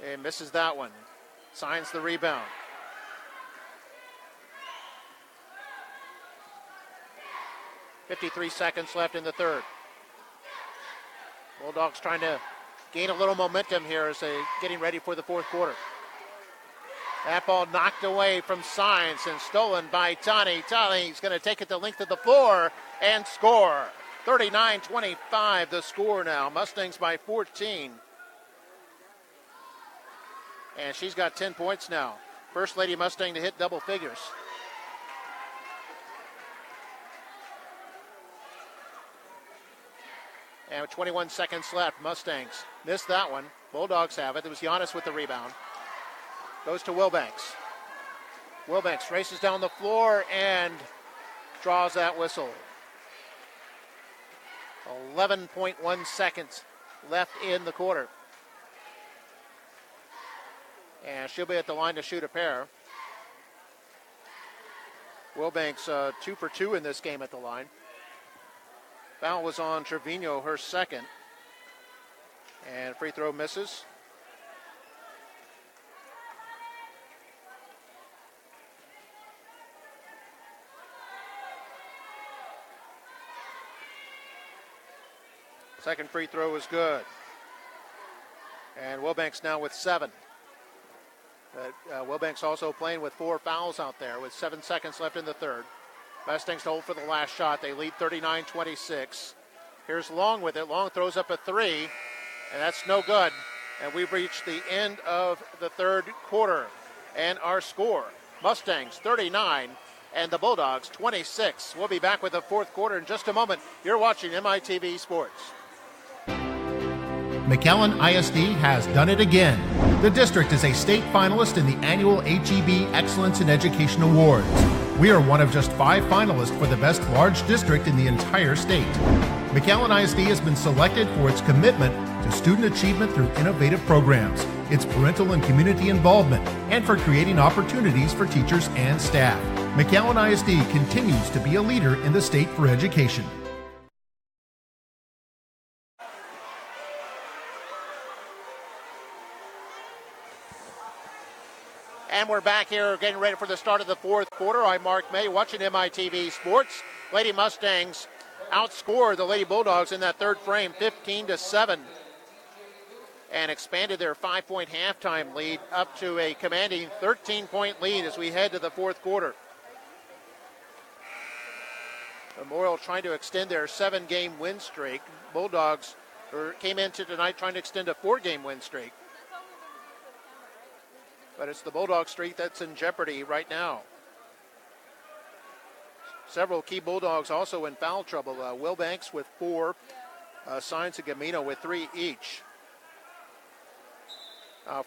Speaker 1: And misses that one. Signs the rebound. .53 seconds left in the third. Bulldogs trying to gain a little momentum here as they're getting ready for the fourth quarter. That ball knocked away from Signs and stolen by Tani. Tani's going to take it the length of the floor and score. 39-25 the score now. Mustangs by 14. And she's got 10 points now. First Lady Mustang to hit double figures. And with 21 seconds left, Mustangs missed that one. Bulldogs have it. It was Giannis with the rebound. Goes to Wilbanks. Wilbanks races down the floor and draws that whistle. 11.1 seconds left in the quarter. And she'll be at the line to shoot a pair. Wilbanks 2 for 2 in this game at the line. Foul was on Trevino, her second. And free throw misses. Second free throw is good. And Wilbanks now with 7. But Wilbanks also playing with 4 fouls out there with 7 seconds left in the third. Mustangs to hold for the last shot. They lead 39-26. Here's Long with it. Long throws up a 3, and that's no good. And we've reached the end of the third quarter. And our score, Mustangs 39 and the Bulldogs 26. We'll be back with the fourth quarter in just a moment. You're watching MITV Sports.
Speaker 3: McAllen ISD has done it again. The district is a state finalist in the annual HEB Excellence in Education Awards. We are one of just 5 finalists for the best large district in the entire state. McAllen ISD has been selected for its commitment to student achievement through innovative programs, its parental and community involvement, and for creating opportunities for teachers and staff. McAllen ISD continues to be a leader in the state for education.
Speaker 1: And we're back here getting ready for the start of the fourth quarter. I'm Mark May watching MITV Sports. Lady Mustangs outscored the Lady Bulldogs in that third frame 15-7 and expanded their 5-point halftime lead up to a commanding 13-point lead as we head to the fourth quarter. Memorial trying to extend their 7-game win streak. Bulldogs came into tonight trying to extend a 4-game win streak. But it's the Bulldog streak that's in jeopardy right now. Several key Bulldogs also in foul trouble. Wilbanks with 4, Signs and Gamino with 3 each.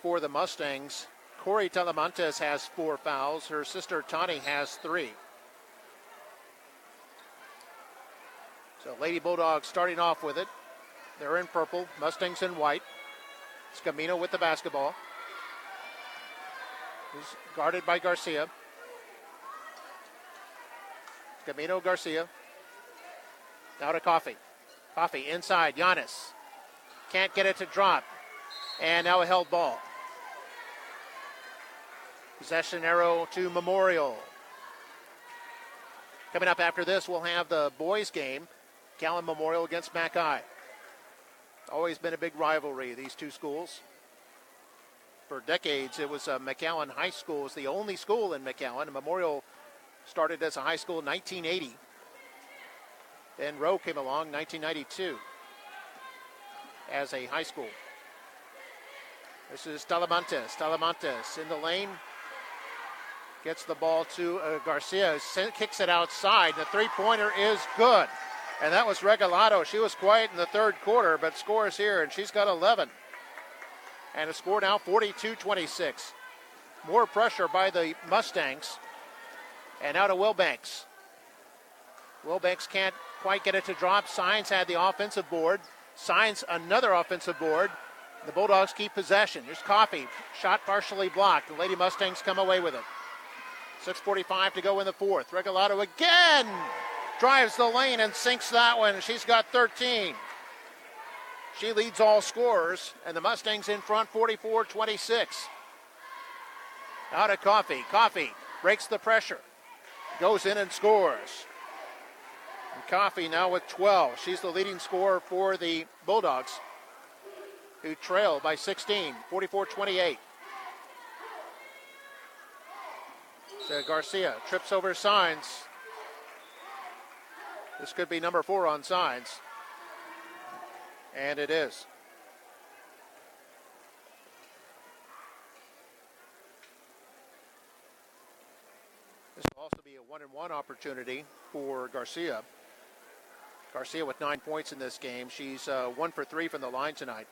Speaker 1: For the Mustangs, Corey Talamantes has 4 fouls. Her sister Tani has 3. So Lady Bulldogs starting off with it. They're in purple, Mustangs in white. It's Gamino with the basketball. He's guarded by Garcia. Gamino Garcia. Now to Coffey. Coffey inside, Giannis. Can't get it to drop. And now a held ball. Possession arrow to Memorial. Coming up after this, we'll have the boys game. McAllen Memorial against Mackay. Always been a big rivalry, these two schools. For decades, it was McAllen High School was the only school in McAllen. Memorial started as a high school in 1980. Then Rowe came along 1992 as a high school. This is Talamantes. Talamantes in the lane. Gets the ball to Garcia. Kicks it outside. The three-pointer is good. And that was Regalado. She was quiet in the third quarter, but scores here, and she's got 11. And a score now 42-26. More pressure by the Mustangs. And now to Wilbanks. Wilbanks can't quite get it to drop. Signs had the offensive board. Signs another offensive board. The Bulldogs keep possession. Here's Coffey. Shot partially blocked. The Lady Mustangs come away with it. 6:45 to go in the fourth. Regalado again drives the lane and sinks that one. She's got 13. She leads all scorers, and the Mustangs in front 44-26. Out to Coffey. Coffey breaks the pressure. Goes in and scores. And Coffey now with 12. She's the leading scorer for the Bulldogs, who trail by 16, 44-28. So Garcia trips over Signs. This could be number 4 on Signs. And it is. This will also be a 1-and-1 opportunity for Garcia. Garcia with 9 points in this game. She's 1 for 3 from the line tonight.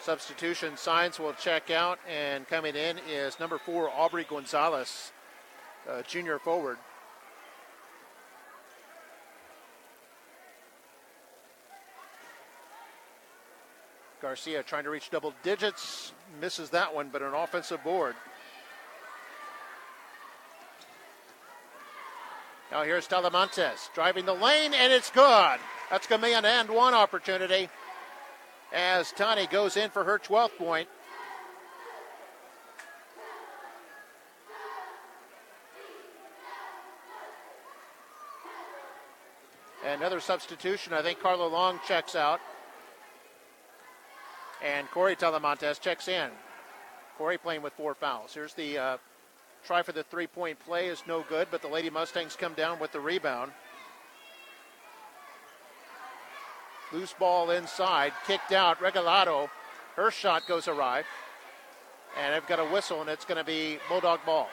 Speaker 1: Substitution Signs will check out, and coming in is number 4, Aubrey Gonzalez, junior forward. Garcia trying to reach double digits, misses that one, but an offensive board. Now here's Talamantes driving the lane, and it's good. That's going to be an and-one opportunity as Tani goes in for her 12th point. Another substitution. I think Carla Long checks out. And Corey Talamantes checks in. Corey playing with 4 fouls. Here's the try for the three-point play is no good, but the Lady Mustangs come down with the rebound. Loose ball inside, kicked out. Regalado, her shot goes awry. And they've got a whistle, and it's going to be Bulldog ball.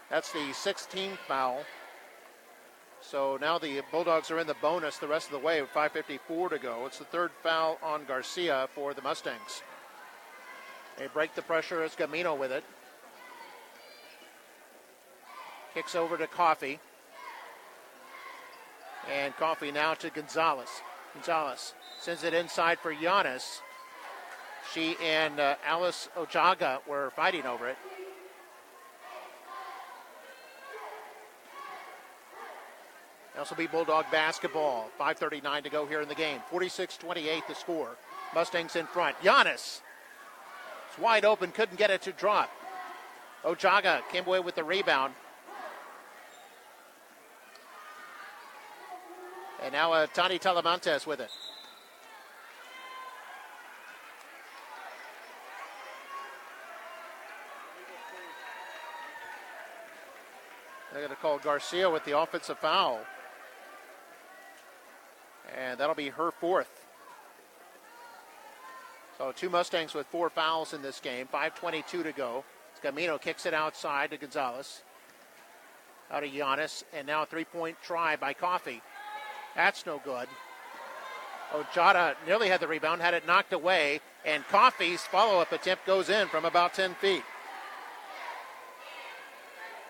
Speaker 1: That's the 16th foul. So now the Bulldogs are in the bonus the rest of the way with 5:54 to go. It's the 3rd foul on Garcia for the Mustangs. They break the pressure. It's Gamino with it. Kicks over to Coffey. And Coffey now to Gonzalez. Gonzalez sends it inside for Giannis. She and Alice Ojaga were fighting over it. This will be Bulldog basketball. 5:39 to go here in the game. 46-28 the score. Mustangs in front. Giannis. It's wide open. Couldn't get it to drop. Ojaga came away with the rebound. And now Tani Talamantes with it. They're going to call Garcia with the offensive foul. And that'll be her 4th. So 2 Mustangs with 4 fouls in this game. 5:22 to go. Camino kicks it outside to Gonzalez. Out of Giannis. And now a 3-point try by Coffey. That's no good. Ojada nearly had the rebound, had it knocked away. And Coffey's follow-up attempt goes in from about 10 feet.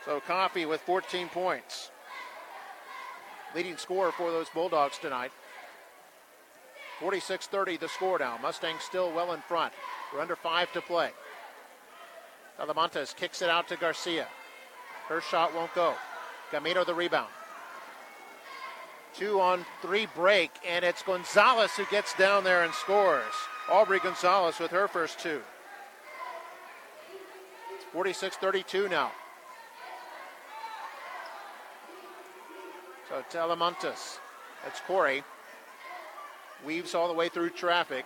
Speaker 1: So Coffey with 14 points. Leading scorer for those Bulldogs tonight. 46-30 the score now. Mustangs still well in front. We're under 5 to play. Talamantes kicks it out to Garcia. Her shot won't go. Gamino the rebound. 2-on-3 break, and it's Gonzalez who gets down there and scores. Aubrey Gonzalez with her first 2. It's 46-32 now. So Talamantes, that's Corey, weaves all the way through traffic,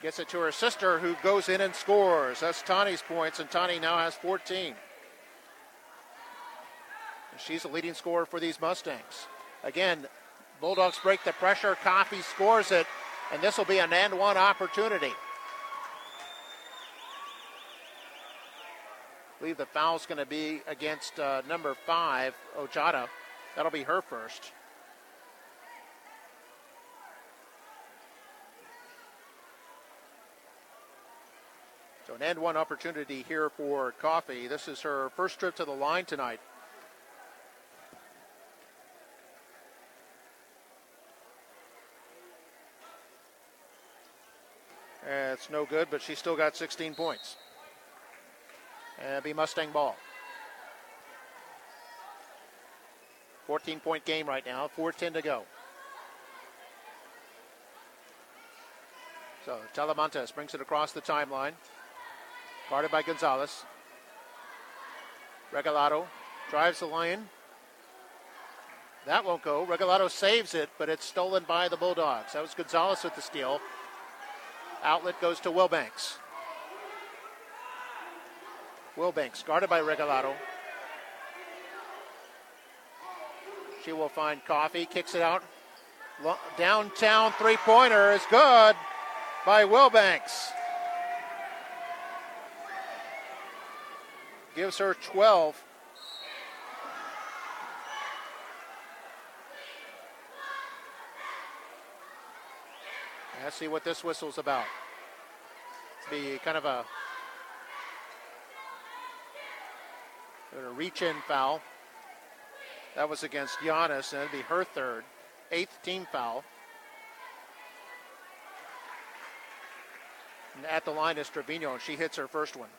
Speaker 1: gets it to her sister who goes in and scores. That's Tani's points, and Tani now has 14. And she's the leading scorer for these Mustangs. Again, Bulldogs break the pressure, Coffey scores it, and this will be an and-one opportunity. I believe the foul's going to be against number 5, Ojada. That'll be her first. So an and one opportunity here for Coffey. This is her first trip to the line tonight. It's no good, but she's still got 16 points. And it'll be Mustang ball. 14-point game right now, 4:10 to go. So Talamantes brings it across the timeline. Guarded by Gonzalez. Regalado drives the lane. That won't go. Regalado saves it, but it's stolen by the Bulldogs. That was Gonzalez with the steal. Outlet goes to Wilbanks. Wilbanks guarded by Regalado. She will find Coffey, kicks it out. Downtown three-pointer is good by Wilbanks. Gives her 12. Let's see what this whistle's about. It'll be kind of a reach-in foul. That was against Giannis, and it'd be her third. 8th team foul. And at the line is Trevino, and she hits her first one.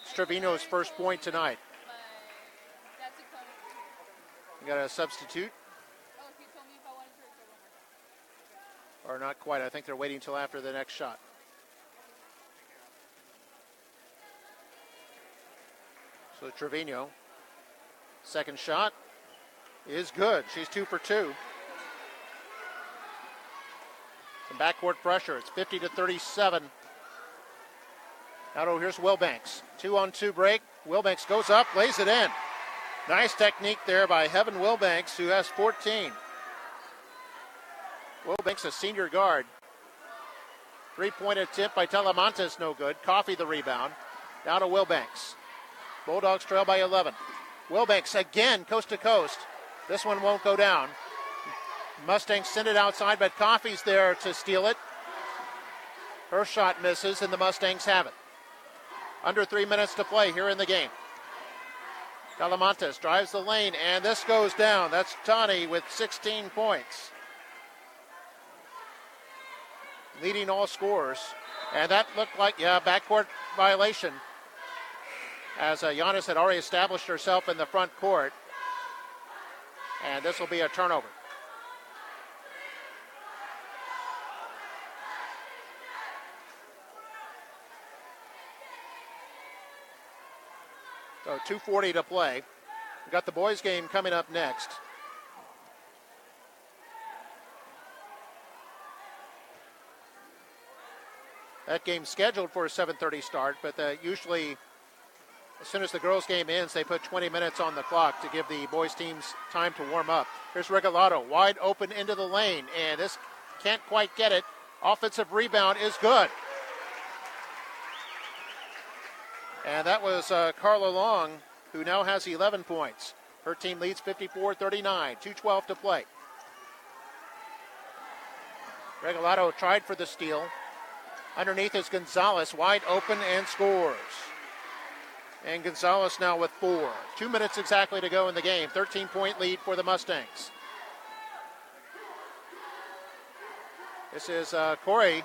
Speaker 1: It's Trevino's first point tonight. We got a substitute. Or not quite. I think they're waiting until after the next shot. So Trevino, second shot is good. She's 2 for 2. Some backcourt pressure. It's 50-37. Now here's Wilbanks. 2-on-2 break. Wilbanks goes up, lays it in. Nice technique there by Heaven Wilbanks, who has 14. Wilbanks, a senior guard. 3-point attempt by Talamantes, no good. Coffey the rebound. Down to Wilbanks. Bulldogs trail by 11. Wilbanks again, coast to coast. This one won't go down. Mustangs send it outside, but Coffey's there to steal it. Her shot misses, and the Mustangs have it. Under 3 minutes to play here in the game. Talamantes drives the lane, and this goes down. That's Tani with 16 points. Leading all scorers. And that looked like, backcourt violation, as Giannis had already established herself in the front court. And this will be a turnover. So 2:40 to play. We've got the boys game coming up next. That game's scheduled for a 7:30 start, but usually as soon as the girls game ends, they put 20 minutes on the clock to give the boys teams time to warm up. Here's Regalado, wide open into the lane, and this can't quite get it. Offensive rebound is good. And that was Carla Long, who now has 11 points. Her team leads 54-39, 2:12 to play. Regalado tried for the steal. Underneath is Gonzalez, wide open, and scores. And Gonzalez now with 4. 2 minutes exactly to go in the game. 13-point lead for the Mustangs. This is Corey.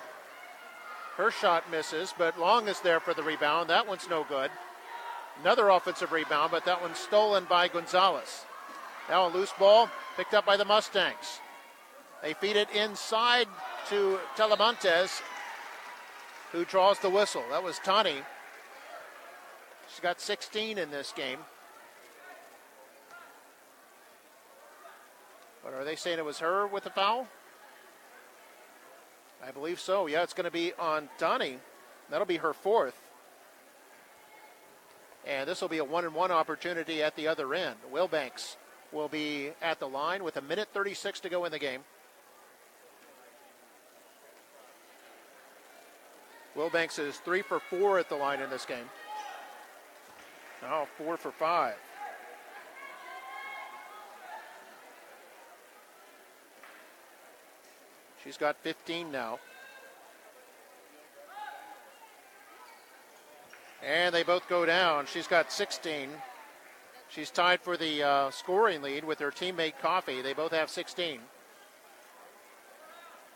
Speaker 1: Her shot misses, but Long is there for the rebound. That one's no good. Another offensive rebound, but that one's stolen by Gonzalez. Now a loose ball picked up by the Mustangs. They feed it inside to Talamantes, who draws the whistle. That was Tani. She's got 16 in this game. But are they saying it was her with the foul? I believe so. Yeah, it's going to be on Tani. That'll be her 4th. And this will be a 1-and-1 opportunity at the other end. Wilbanks will be at the line with 1:36 to go in the game. Wilbanks is 3 for 4 at the line in this game. Now 4 for 5. She's got 15 now. And they both go down. She's got 16. She's tied for the scoring lead with her teammate Coffey. They both have 16.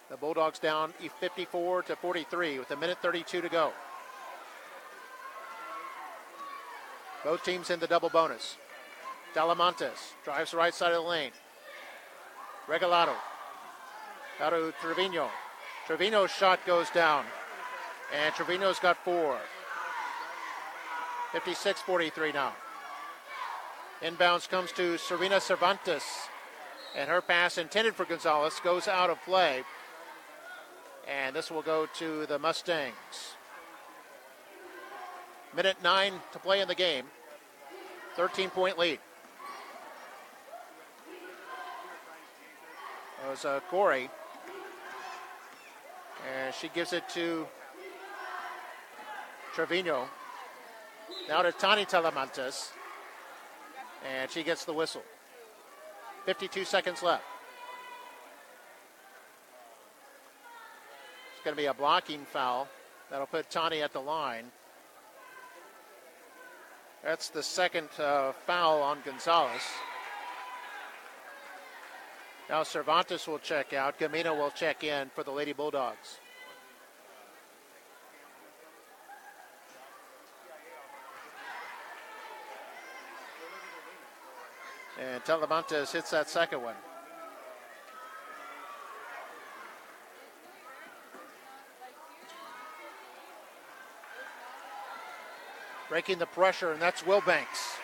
Speaker 1: The Bulldogs down 54-43 with 1:32 to go. Both teams in the double bonus. Talamantes drives the right side of the lane. Regalado. Out to Trevino. Trevino's shot goes down. And Trevino's got 4. 56-43 now. Inbounds comes to Serena Cervantes. And her pass intended for Gonzalez goes out of play. And this will go to the Mustangs. 1:09 to play in the game. 13-point lead. That was Corey. And she gives it to Trevino. Now to Tani Talamantes. And she gets the whistle. 52 seconds left. It's going to be a blocking foul. That'll put Tani at the line. That's the second foul on Gonzalez. Now Cervantes will check out. Gamino will check in for the Lady Bulldogs. And Talamantes hits that second one. Breaking the pressure, and that's Wilbanks.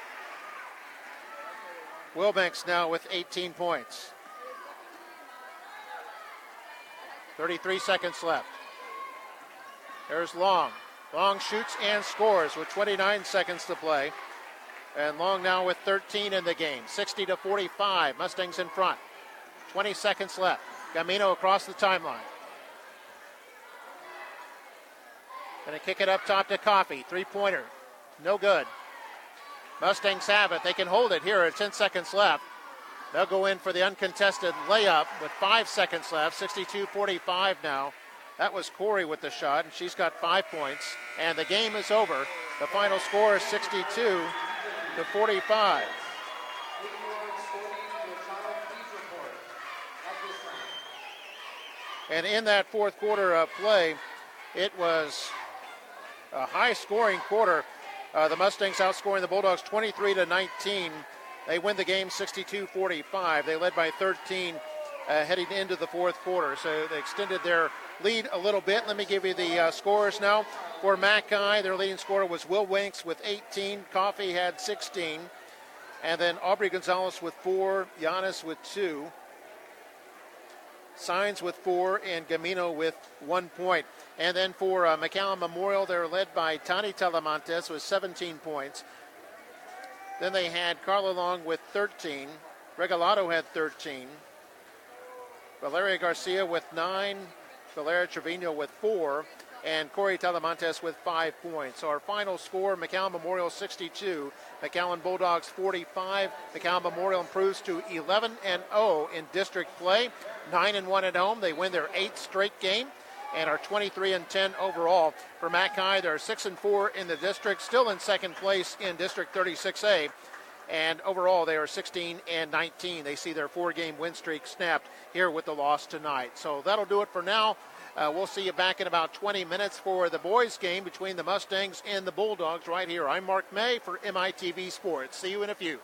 Speaker 1: Wilbanks now with 18 points. 33 seconds left. There's Long. Long shoots and scores with 29 seconds to play. And Long now with 13 in the game. 60-45. Mustangs in front. 20 seconds left. Gamino across the timeline. Going to kick it up top to Coffey. Three-pointer. No good. Mustangs have it. They can hold it here at 10 seconds left. They'll go in for the uncontested layup with 5 seconds left. 62-45 now. That was Corey with the shot, and she's got 5 points. And the game is over. The final score is 62-45. And in that fourth quarter of play, it was a high-scoring quarter. The Mustangs outscoring the Bulldogs 23-19. They win the game 62-45. They led by 13 heading into the fourth quarter. So they extended their lead a little bit. Let me give you the scores now. For McAllen, their leading scorer was Wilbanks with 18. Coffey had 16. And then Aubrey Gonzalez with 4. Giannis with 2. Signs with 4. And Gamino with 1 point. And then for McAllen Memorial, they're led by Tani Talamantes with 17 points. Then they had Carla Long with 13. Regalado had 13. Valeria Garcia with 9. Valeria Trevino with 4. And Corey Talamantes with 5 points. So our final score, McAllen Memorial 62. McAllen Bulldogs 45. McAllen Memorial improves to 11-0 in district play. 9-1 at home. They win their 8th straight game and are 23-10 overall. For McAllen, they're 6-4 in the district, still in second place in District 36A. And overall, they are 16-19. They see their 4-game win streak snapped here with the loss tonight. So that'll do it for now. We'll see you back in about 20 minutes for the boys' game between the Mustangs and the Bulldogs right here. I'm Mark May for MITV Sports. See you in a few.